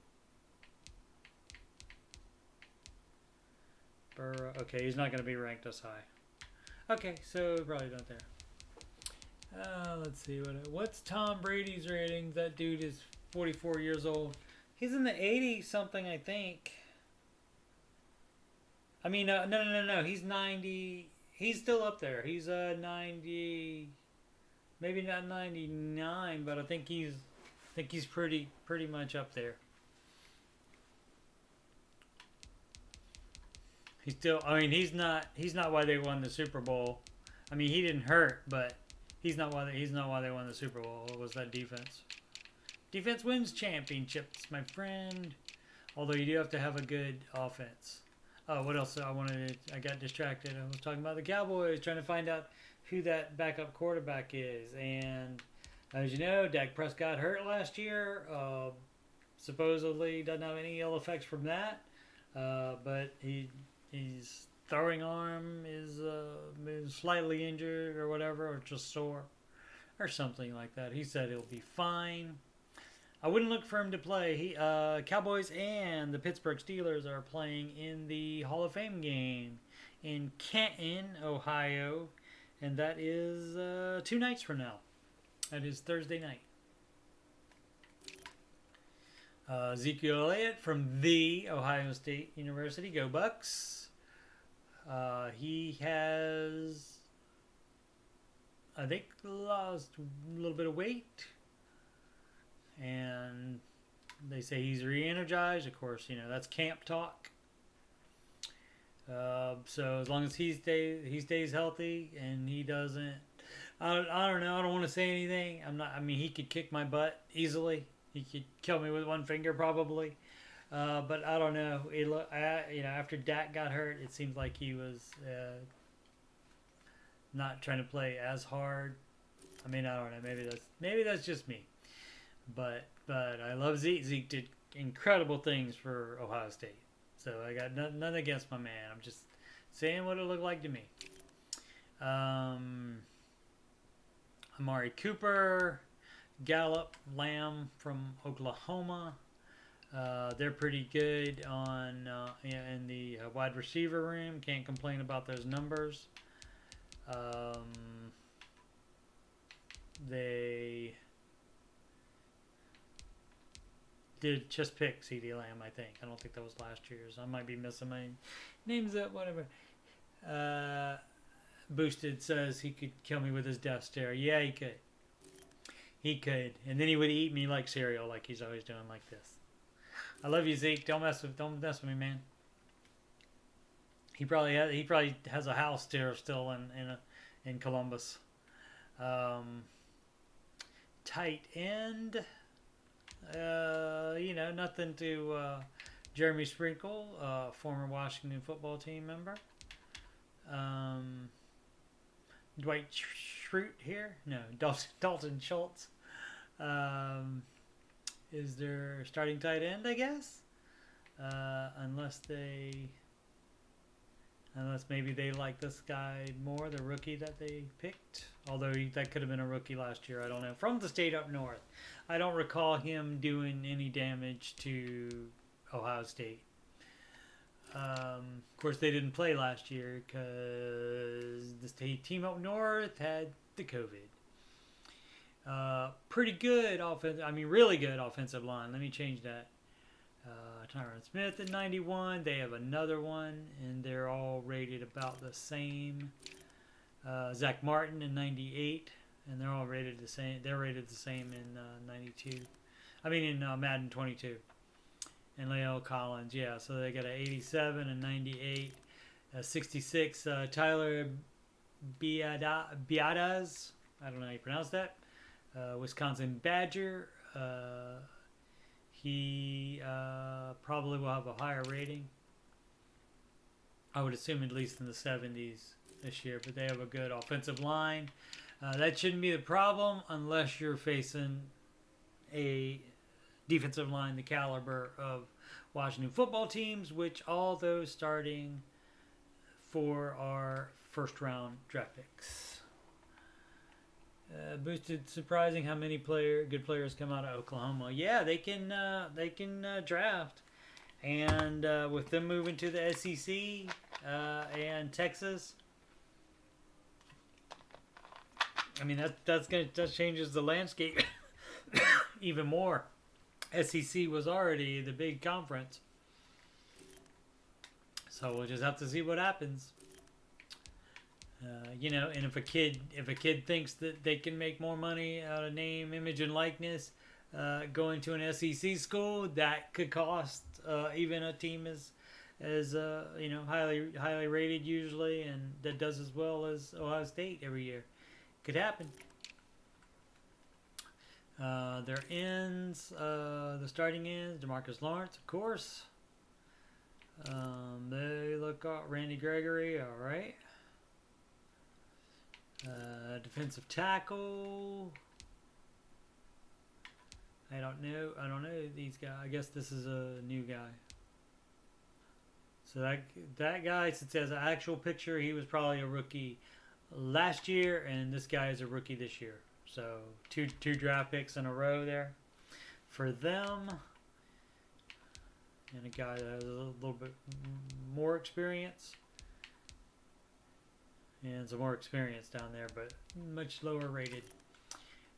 Okay, he's not going to be ranked as high. Okay, so probably not there. Let's see what's Tom Brady's ratings. That dude is 44 years old. He's in the 80 something, I think. I mean, no. He's 90. He's still up there. He's 90, maybe not 99, but I think he's pretty much up there. He's still. I mean, he's not why they won the Super Bowl. I mean, he didn't hurt, but he's not why they won the Super Bowl. It was that defense. Defense wins championships, my friend. Although you do have to have a good offense. Oh, what else I got distracted. I was talking about the Cowboys, trying to find out who that backup quarterback is. And as you know, Dak Prescott hurt last year. Supposedly doesn't have any ill effects from that. But his throwing arm is slightly injured or whatever, or just sore or something like that. He said he'll be fine. I wouldn't look for him to play. Cowboys and the Pittsburgh Steelers are playing in the Hall of Fame game in Canton, Ohio, and that is 2 nights from now. That is Thursday night. Ezekiel Elliott from the Ohio State University. Go Bucks. He has, I think, lost a little bit of weight. And they say he's re-energized. Of course, you know, that's camp talk. So as long as he stays healthy and he doesn't, I don't know. I don't want to say anything. I mean, he could kick my butt easily. He could kill me with one finger probably. But I don't know. After Dak got hurt, it seems like he was not trying to play as hard. I mean, I don't know. Maybe that's just me. But I love Zeke. Zeke did incredible things for Ohio State. So I got nothing against my man. I'm just saying what it looked like to me. Amari Cooper, Gallup, Lamb from Oklahoma. They're pretty good in the wide receiver room. Can't complain about those numbers. They did just pick CD Lamb, I think. I don't think that was last year's. I might be missing my names up, whatever. Boosted says he could kill me with his death stare. Yeah, he could. He could. And then he would eat me like cereal, like he's always doing like this. I love you, Zeke. Don't mess with me, man. He probably has a house there still in Columbus. Tight end. Nothing to Jeremy Sprinkle, former Washington football team member. Dwight Schrute here? No, Dalton Schultz. Is their starting tight end, I guess? Unless maybe they like this guy more, the rookie that they picked. Although that could have been a rookie last year, I don't know. From the state up north. I don't recall him doing any damage to Ohio State. Of course, they didn't play last year because the state team up north had the COVID. Pretty good really good offensive line. Let me change that. Tyron Smith at 91. They have another one, and they're all rated about the same. Zach Martin in 98, and they're all rated the same. They're rated the same in 92. In Madden 22. And Leo Collins, yeah. So they got an 87 and 98, 66. Tyler Biadasz. I don't know how you pronounce that. Wisconsin Badger. He probably will have a higher rating. I would assume at least in the 70s this year, but they have a good offensive line. That shouldn't be the problem unless you're facing a defensive line the caliber of Washington football teams, which all those starting for our first-round draft picks. Boosted, surprising how many good players come out of Oklahoma. Yeah, they can draft, and with them moving to the SEC and Texas, I mean, that changes the landscape even more. SEC was already the big conference, so we'll just have to see what happens. You know, and if a kid thinks that they can make more money out of name, image, and likeness, going to an SEC school, that could cost even a team as you know, highly rated usually, and that does as well as Ohio State every year. Could happen. Their ends, the starting ends, DeMarcus Lawrence, of course. They look Randy Gregory, all right. Defensive tackle. I don't know these guys. I guess this is a new guy. So that guy, since it has an actual picture, he was probably a rookie last year, and this guy is a rookie this year. So two draft picks in a row there for them. And a guy that has a little bit more experience. And some more experience down there, but much lower rated.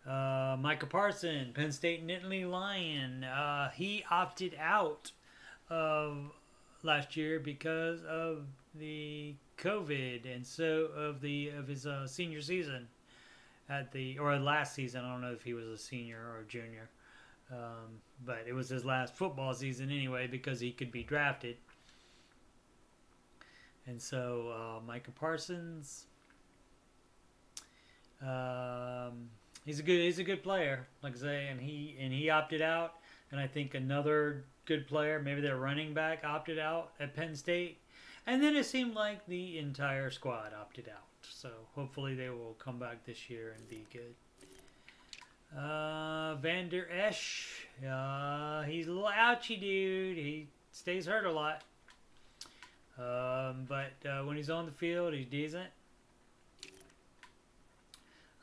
Micah Parson, Penn State Nittany Lion. He opted out of last year because of the COVID, and so of his senior season or last season. I don't know if he was a senior or a junior, but it was his last football season anyway because he could be drafted. And so Micah Parsons, he's a good player, like I say, and he opted out. And I think another good player, maybe their running back, opted out at Penn State. And then it seemed like the entire squad opted out. So hopefully they will come back this year and be good. Van Der Esch, he's a little ouchy dude. He stays hurt a lot. But when he's on the field, he's decent.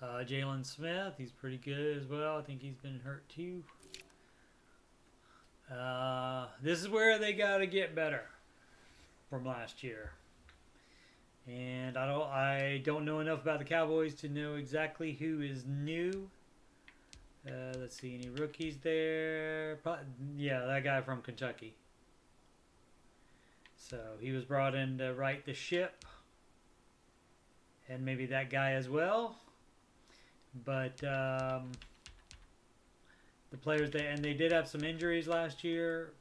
Jalen Smith, he's pretty good as well. I think he's been hurt too. This is where they got to get better from last year. And I don't know enough about the Cowboys to know exactly who is new. Let's see, any rookies there? Yeah, that guy from Kentucky. So he was brought in to right the ship, and maybe that guy as well. But the players they did have some injuries last year.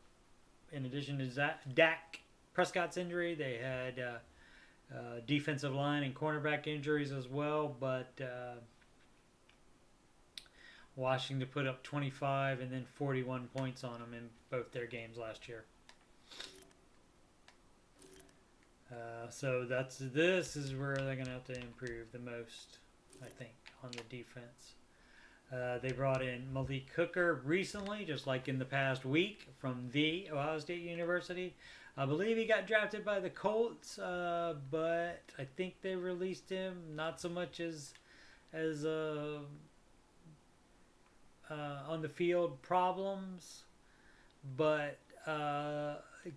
In addition to Dak Prescott's injury, they had defensive line and cornerback injuries as well. But Washington put up 25 and then 41 points on them in both their games last year. So this is where they're going to have to improve the most, I think, on the defense. They brought in Malik Hooker recently, just like in the past week, from the Ohio State University. I believe he got drafted by the Colts, but I think they released him not so much as on the field problems, but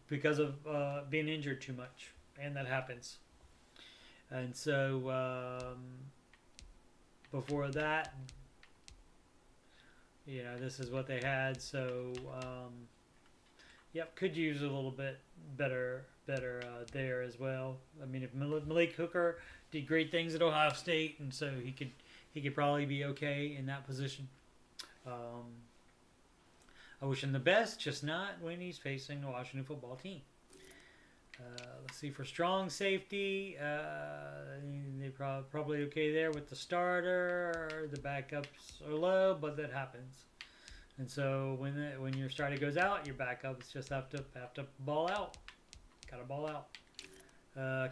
because of being injured too much. And that happens. And so before that, you know, this is what they had. So yep, could use a little bit better there as well. I mean, if Malik Hooker did great things at Ohio State, and so he could probably be okay in that position. I wish him the best, just not when he's facing the Washington football team. Let's see, for strong safety, they're probably okay there with the starter. The backups are low, but that happens. And so when your starter goes out, your backups just have to ball out. Got to ball out.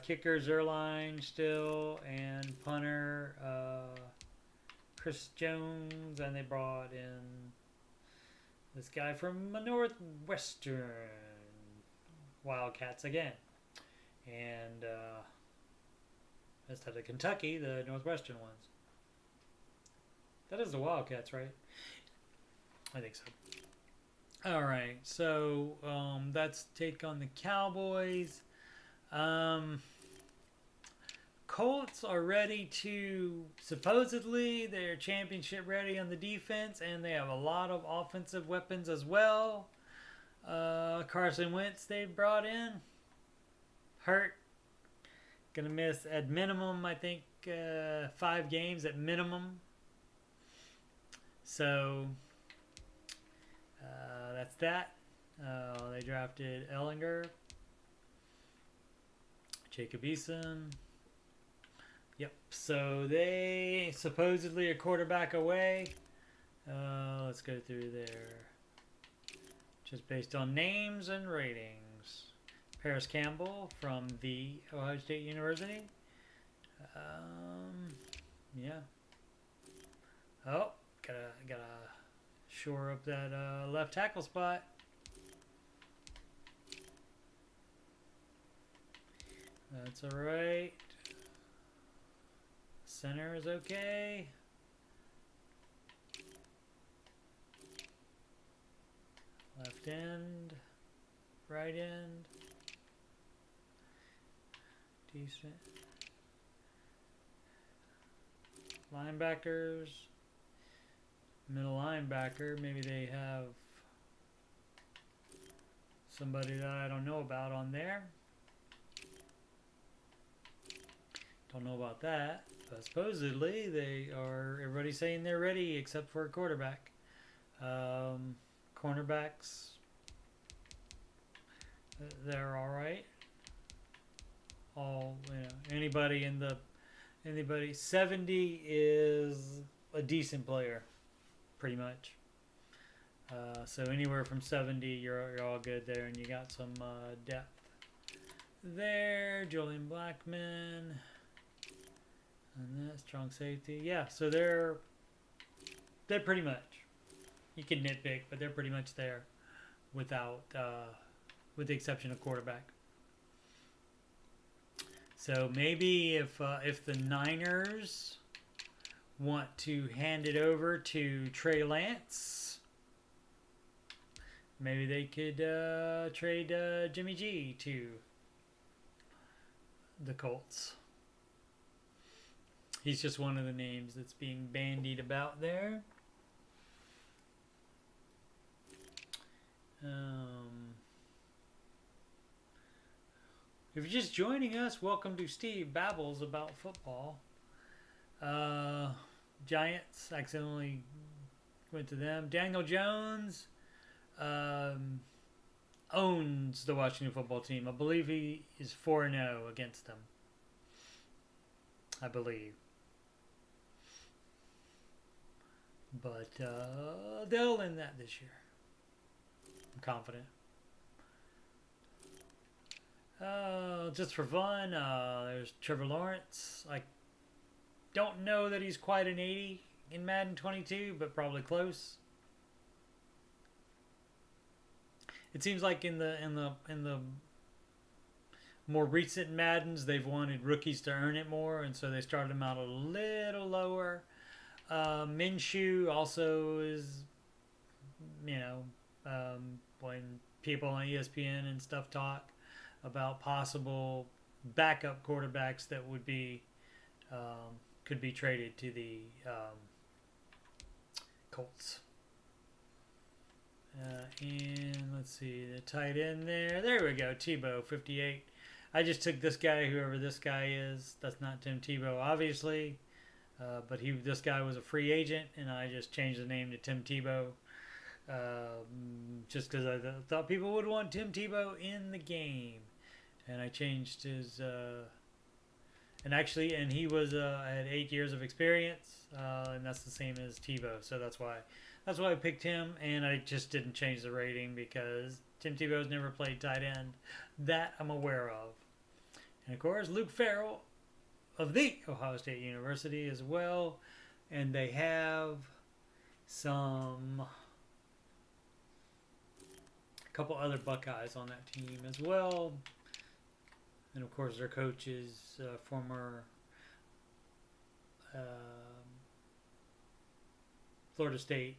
Kicker Zerline still, and punter Chris Jones, and they brought in this guy from Northwestern Wildcats again, and instead of Kentucky, the Northwestern ones. That is the Wildcats, right? I think so. All right, so that's take on the Cowboys. Colts are ready to, supposedly, they're championship ready on the defense, and they have a lot of offensive weapons as well. Carson Wentz they brought in. Hurt. Gonna miss at minimum, I think, 5 games at minimum. So, that's that. They drafted Ellinger. Jacob Eason. Yep. So they supposedly a quarterback away. Let's go through there. Just based on names and ratings. Paris Campbell from the Ohio State University. Yeah. Oh, gotta shore up that left tackle spot. That's all right. Center is okay. Left end, right end. Decent. Linebackers. Middle linebacker. Maybe they have somebody that I don't know about on there. Don't know about that. But supposedly they are, everybody's saying they're ready except for a quarterback. Cornerbacks, they're all right. All, you know, anybody 70 is a decent player, pretty much. So anywhere from 70, you're all good there, and you got some depth there. Julian Blackman. And that strong safety. Yeah, so they're pretty much. You can nitpick, but they're pretty much there without with the exception of quarterback. So maybe if the Niners want to hand it over to Trey Lance, maybe they could trade Jimmy G to the Colts. He's just one of the names that's being bandied about there. If you're just joining us, welcome to Steve Babbles About Football. Giants, accidentally went to them. Daniel Jones owns the Washington football team. I believe he is 4-0 against them. I believe. But they'll win that this year. I'm confident. Just for fun, there's Trevor Lawrence. I don't know that he's quite an 80 in Madden 22, but probably close. It seems like in the more recent Maddens, they've wanted rookies to earn it more, and so they started them out a little lower. Minshew also is, you know, when people on ESPN and stuff talk about possible backup quarterbacks that would be could be traded to the Colts. And let's see, the tight end there. There we go, Tebow, 58. I just took this guy, whoever this guy is. That's not Tim Tebow, obviously. But this guy was a free agent, and I just changed the name to Tim Tebow. Just because I thought people would want Tim Tebow in the game. And I changed his... and he was had 8 years of experience, and that's the same as Tebow. So that's why I picked him, and I just didn't change the rating because Tim Tebow's never played tight end. That I'm aware of. And of course, Luke Farrell of the Ohio State University as well. And they have a couple other Buckeyes on that team as well. And of course, their coach is former Florida State.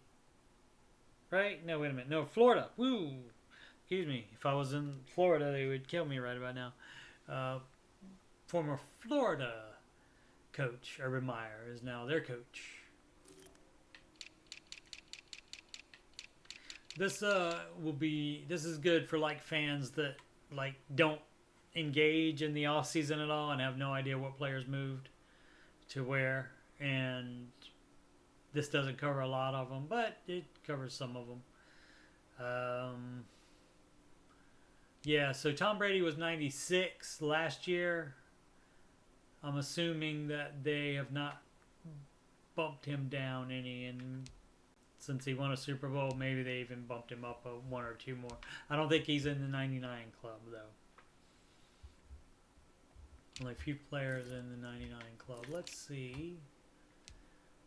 Right? No, wait a minute. No, Florida. Woo! Excuse me. If I was in Florida, they would kill me right about now. Former Florida coach. Urban Meyer is now their coach. This this is good for like fans that like don't engage in the off season at all and have no idea what players moved to where, and this doesn't cover a lot of them, but it covers some of them. Yeah, so Tom Brady was 96 last year. I'm assuming that they have not bumped him down any, and since he won a Super Bowl, maybe they even bumped him up one or two more. I don't think he's in the 99 club, though. Only a few players in the 99 club. Let's see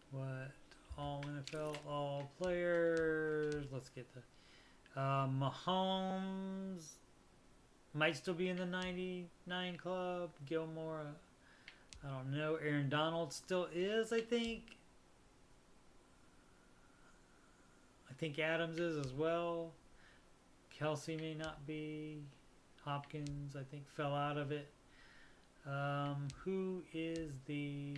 what all NFL, all players. Let's get the Mahomes might still be in the 99 club. Gilmore, I don't know. Aaron Donald still is, I think. I think Adams is as well. Kelsey may not be. Hopkins, I think, fell out of it. Who is the...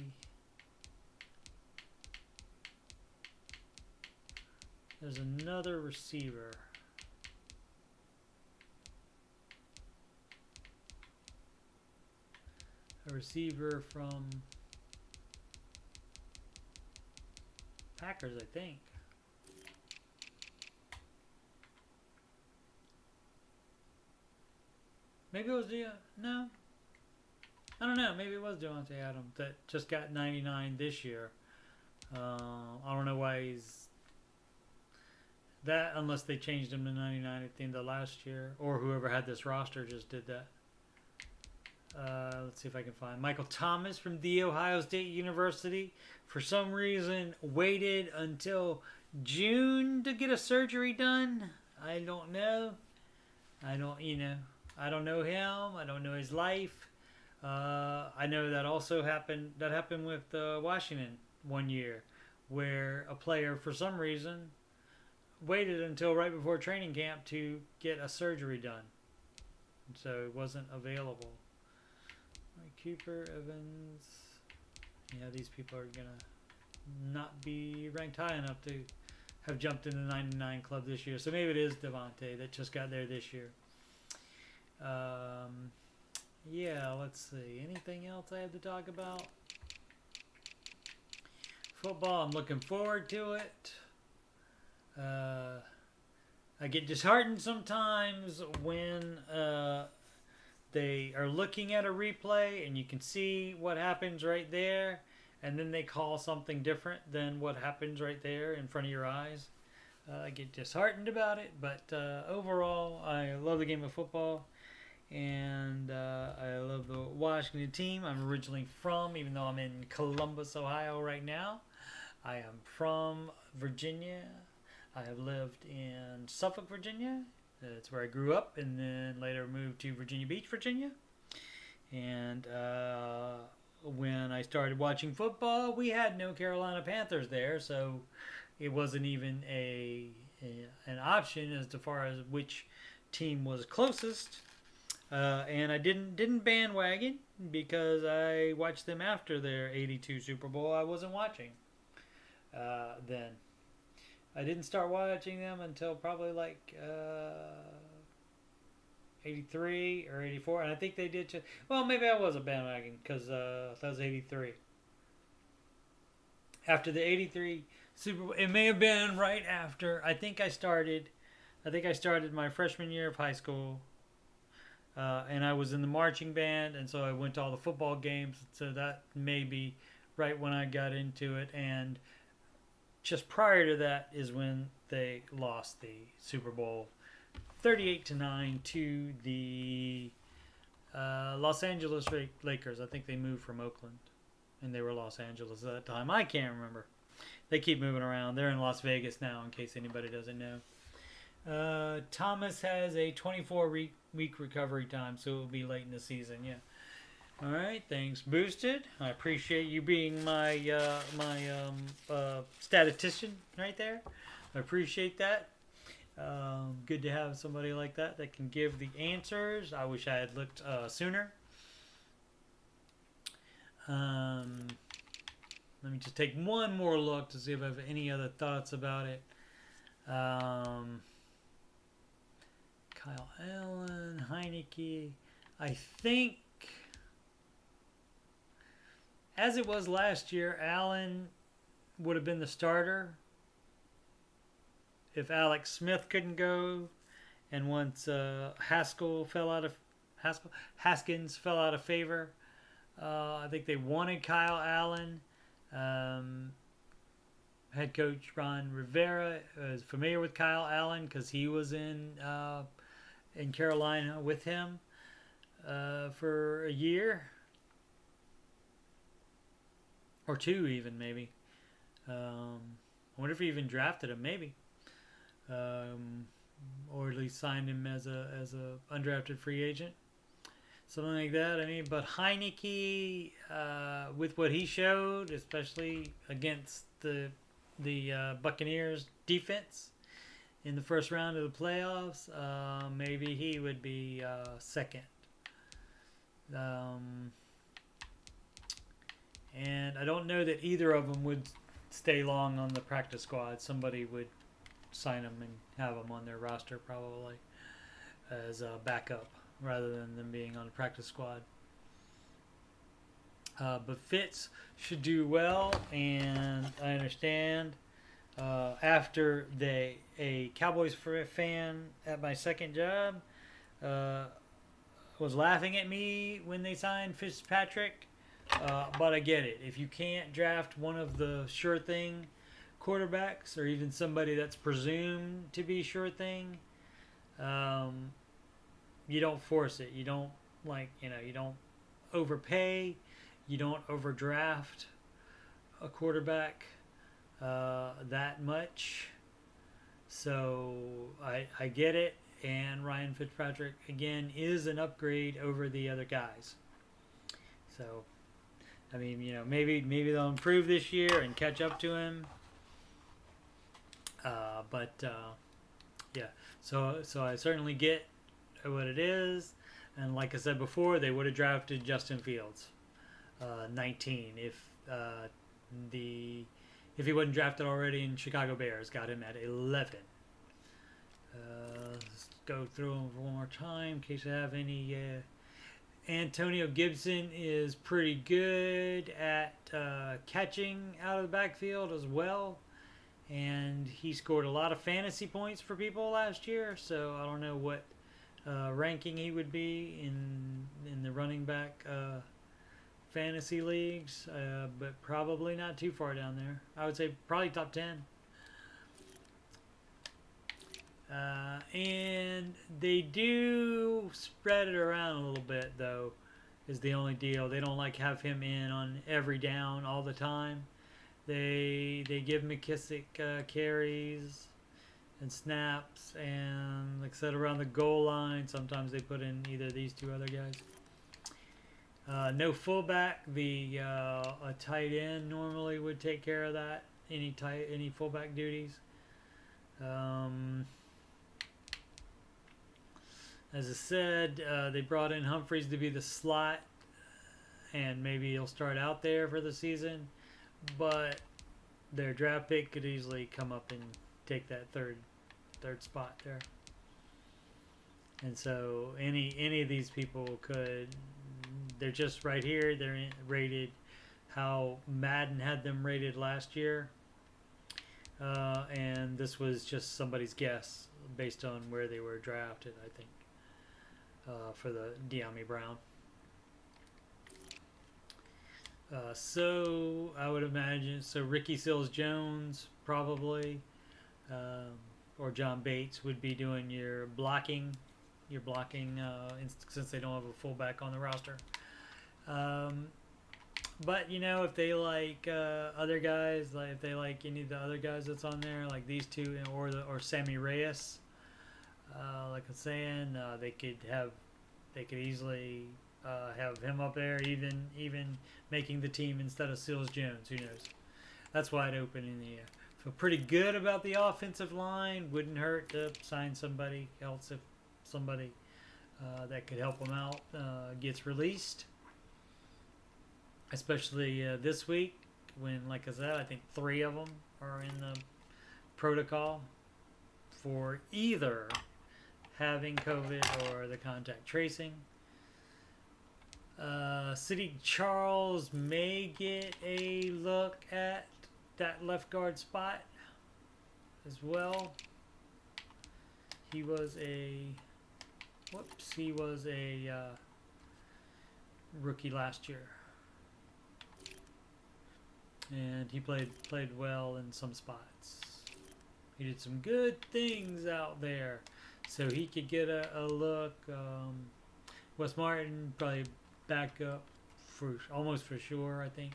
There's another receiver. A receiver from Packers, I think. Maybe it was no. I don't know. Maybe it was Devontae Adams that just got 99 this year. I don't know why he's that, unless they changed him to 99 at the end of last year, or whoever had this roster just did that. Let's see if I can find Michael Thomas from The Ohio State University. For some reason, waited until June to get a surgery done. I don't know. I don't know him. I don't know his life. I know that also happened. That happened with Washington one year, where a player, for some reason, waited until right before training camp to get a surgery done, so it wasn't available. Cooper, Evans. Yeah, these people are gonna not be ranked high enough to have jumped in the 99 club this year. So maybe it is Devontae that just got there this year. Yeah, let's see. Anything else I have to talk about? Football, I'm looking forward to it. I get disheartened sometimes when they are looking at a replay and you can see what happens right there, and then they call something different than what happens right there in front of your eyes. I get disheartened about it, but overall, I love the game of football, and I love the Washington team. I'm originally from, even though I'm in Columbus, Ohio right now, I am from Virginia. I have lived in Suffolk, Virginia. That's where I grew up, and then later moved to Virginia Beach, Virginia. And when I started watching football, we had no Carolina Panthers there, so it wasn't even an option as far as which team was closest. And I didn't bandwagon because I watched them after their '82 Super Bowl. I wasn't watching then. I didn't start watching them until probably like 83 or 84, and I think they did too. Well, maybe I was a bandwagon because that was 83. After the '83 Super Bowl, it may have been right after. I think I started my freshman year of high school, and I was in the marching band, and so I went to all the football games. So that may be right when I got into it, and just prior to that is when they lost the Super Bowl 38-9 to the Los Angeles Lakers. I think they moved from Oakland, and they were Los Angeles at that time. I can't remember. They keep moving around. They're in Las Vegas now, in case anybody doesn't know. Thomas has a 24-week recovery time, so it will be late in the season. Yeah. All right, thanks, Boosted. I appreciate you being my statistician right there. I appreciate that. Good to have somebody like that can give the answers. I wish I had looked sooner. Let me just take one more look to see if I have any other thoughts about it. Kyle Allen, Heineke. I think, as it was last year, Allen would have been the starter if Alex Smith couldn't go, and once Haskins fell out of favor. I think they wanted Kyle Allen. Head coach Ron Rivera is familiar with Kyle Allen because he was in Carolina with him for a year or two, even maybe. I wonder if he even drafted him, maybe, or at least signed him as a undrafted free agent, something like that. I mean, but Heineke, with what he showed, especially against the Buccaneers defense in the first round of the playoffs, maybe he would be second. And I don't know that either of them would stay long on the practice squad. Somebody would sign them and have them on their roster probably as a backup rather than them being on the practice squad. But Fitz should do well, and I understand after a Cowboys fan at my second job was laughing at me when they signed Fitzpatrick, but I get it. If you can't draft one of the sure thing quarterbacks, or even somebody that's presumed to be sure thing, you don't force it. You don't you don't overpay. You don't overdraft a quarterback that much. So I get it. And Ryan Fitzpatrick, again, is an upgrade over the other guys. So, I mean, maybe they'll improve this year and catch up to him. Yeah. So I certainly get what it is. And like I said before, they would have drafted Justin Fields, 19, if he wasn't drafted already, and Chicago Bears got him at 11. Let's go through them one more time in case I have any. Antonio Gibson is pretty good at catching out of the backfield as well, and he scored a lot of fantasy points for people last year. So I don't know what ranking he would be in the running back fantasy leagues, but probably not too far down there. I would say probably top 10. And they do spread it around a little bit, though, is the only deal. They don't have him in on every down all the time. They give McKissick carries and snaps, and like I said, around the goal line, sometimes they put in either these two other guys. No fullback. A tight end normally would take care of that. Any fullback duties. As I said, they brought in Humphreys to be the slot, and maybe he'll start out there for the season. But their draft pick could easily come up and take that third spot there. And so any of these people could. They're just right here. They're rated how Madden had them rated last year, and this was just somebody's guess based on where they were drafted, I think. For the De'Ami Brown. So I would imagine, Ricky Seals-Jones probably, or John Bates would be doing your blocking, since they don't have a fullback on the roster. But if they like other guys, like if they like any of the other guys that's on there, like these two, or Sammy Reyes. Like I'm saying, they could easily have him up there, even making the team instead of Seals-Jones. Who knows? That's wide open in the air. Feel pretty good about the offensive line. Wouldn't hurt to sign somebody else if somebody that could help them out gets released, especially this week. when, like I said, I think 3 of them are in the protocol for either having COVID or the contact tracing. City Charles may get a look at that left guard spot as well. He was a rookie last year, and he played well in some spots. He did some good things out there, so he could get a look. Wes Martin probably back up almost for sure, I think.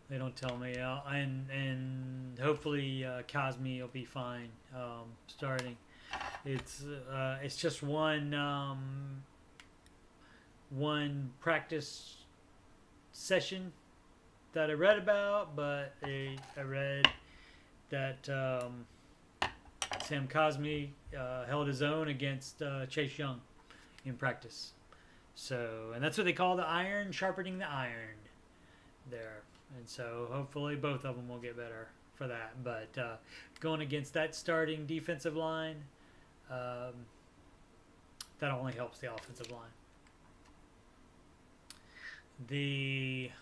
They don't tell me, and hopefully Cosme will be fine starting. It's just one practice session that I read about, but I read that Sam Cosme held his own against Chase Young in practice. So, and that's what they call the iron sharpening the iron there. And so hopefully both of them will get better for that. But going against that starting defensive line, that only helps the offensive line. The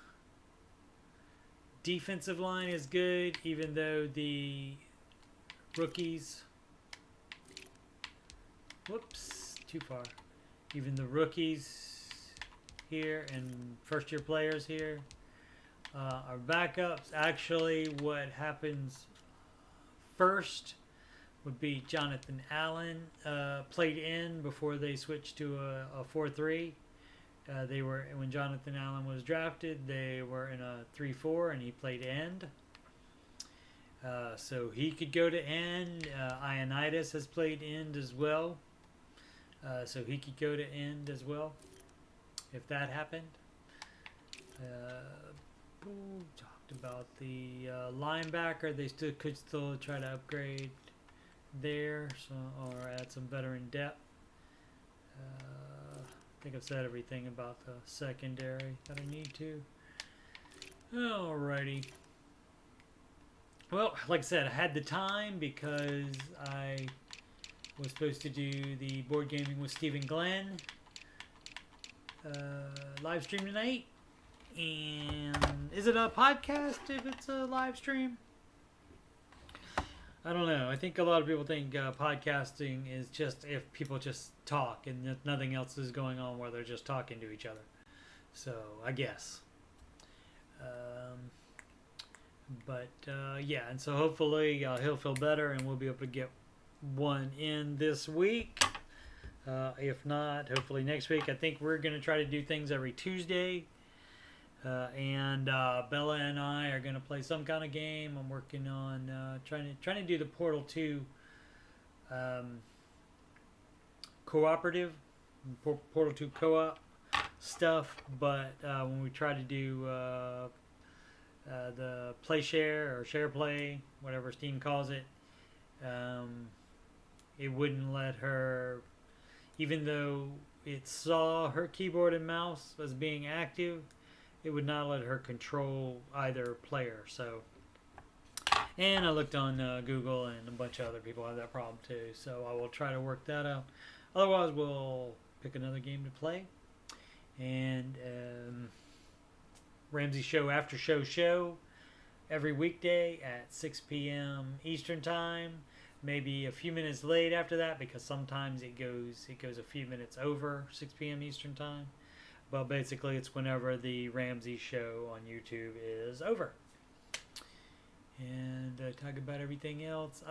defensive line is good, even though the rookies... Whoops, too far. Even the rookies here and first-year players here are backups. Actually, what happens first would be Jonathan Allen played in before they switched to a 4-3. They were, when Jonathan Allen was drafted, they were in a 3-4, and he played end. So he could go to end. Ioannidis has played end as well. So he could go to end as well if that happened. Talked about the linebacker. They could still try to upgrade there, or add some veteran depth. I think I've said everything about the secondary that I need to. Alrighty. Well, like I said, I had the time because I was supposed to do the board gaming with Stephen Glenn live stream tonight. And is it a podcast if it's a live stream? I don't know. I think a lot of people think podcasting is just if people just talk and nothing else is going on where they're just talking to each other. So, I guess. Yeah, and so hopefully he'll feel better and we'll be able to get one in this week. If not, hopefully next week. I think we're going to try to do things every Tuesday. And Bella and I are going to play some kind of game. I'm working on trying to do the Portal 2 cooperative, Portal 2 co-op stuff. But when we try to do the play share or share play, whatever Steam calls it, it wouldn't let her, even though it saw her keyboard and mouse as being active, it would not let her control either player. So, and I looked on Google, and a bunch of other people have that problem too. So I will try to work that out. Otherwise, we'll pick another game to play. And Ramsey Show After Show every weekday at 6 p.m. Eastern Time. Maybe a few minutes late after that because sometimes it goes a few minutes over 6 p.m. Eastern Time. But basically, it's whenever the Ramsey Show on YouTube is over. And talk about everything else.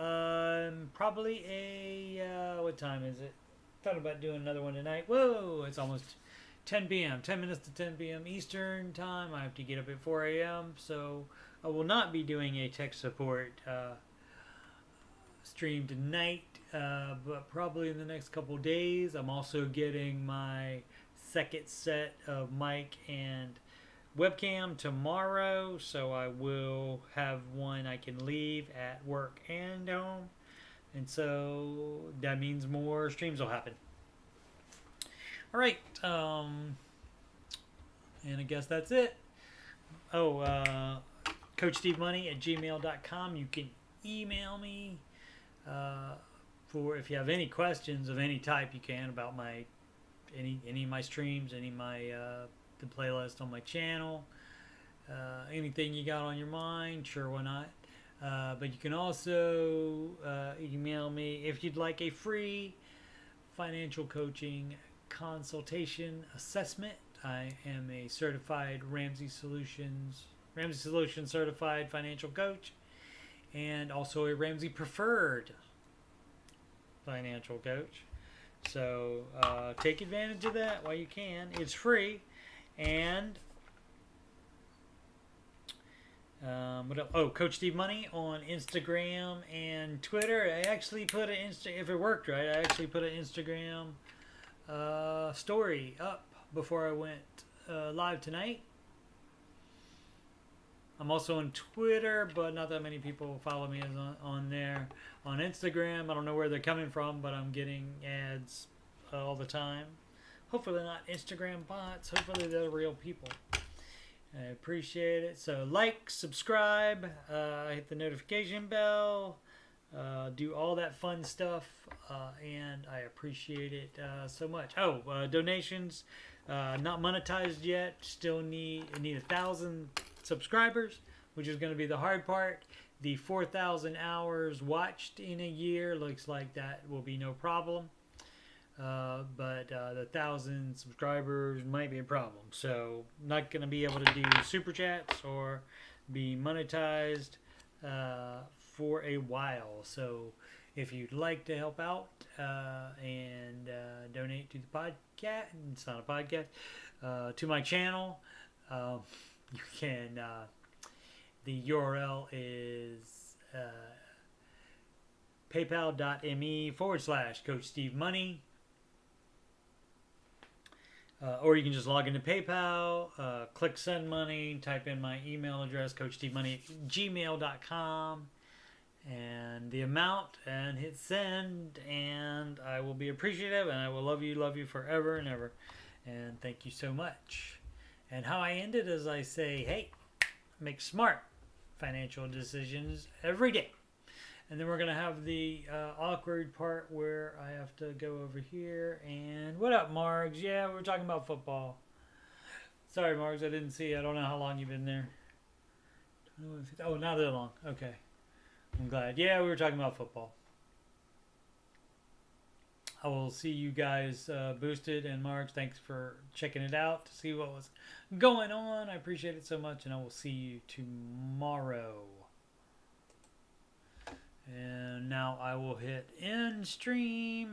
Probably what time is it? Thought about doing another one tonight. Whoa, it's almost 10 p.m. 10 minutes to 10 p.m. Eastern Time. I have to get up at 4 a.m. So I will not be doing a tech support stream tonight, but probably in the next couple days. I'm also getting my second set of mic and webcam tomorrow, so I will have one I can leave at work and home, and so that means more streams will happen. All right, And I guess that's it. Oh, CoachSteveMoney@gmail.com. You can email me for if you have any questions of any type. You can about my any of my streams, any of my the playlist on my channel. Anything you got on your mind, sure, why not? But you can also email me if you'd like a free financial coaching consultation assessment. I am a certified Ramsey Solutions certified financial coach, and also a Ramsey preferred financial coach. So take advantage of that while you can. It's free. And what else? Oh, Coach Steve Money on Instagram and Twitter. I actually put an if it worked right, I actually put an Instagram story up before I went live tonight. I'm also on Twitter, but not that many people follow me on there. On Instagram, I don't know where they're coming from, but I'm getting ads all the time. Hopefully they're not Instagram bots. Hopefully they're real people. I appreciate it. So like, subscribe, hit the notification bell, do all that fun stuff, and I appreciate it so much. Oh, donations, not monetized yet. Still need 1,000 subscribers, which is going to be the hard part. The 4,000 hours watched in a year looks like that will be no problem. But the 1,000 subscribers might be a problem. So not going to be able to do super chats or be monetized for a while. So if you'd like to help out and donate to the podcast, it's not a podcast, to my channel, you can, the URL is paypal.me/Coach Steve Money. Or you can just log into PayPal, click send money, type in my email address, CoachSteveMoney@gmail.com, and the amount, and hit send, and I will be appreciative, and I will love you forever and ever. And thank you so much. And how I end it is I say, hey, make smart financial decisions every day. And then we're going to have the awkward part where I have to go over here. And what up, Margs? Yeah, we were talking about football. Sorry, Margs, I didn't see you. I don't know how long you've been there. Oh, not that long. Okay. I'm glad. Yeah, we were talking about football. I will see you guys boosted. And Margs, thanks for checking it out to see what was going on. I appreciate it so much. And I will see you tomorrow. And now I will hit end stream.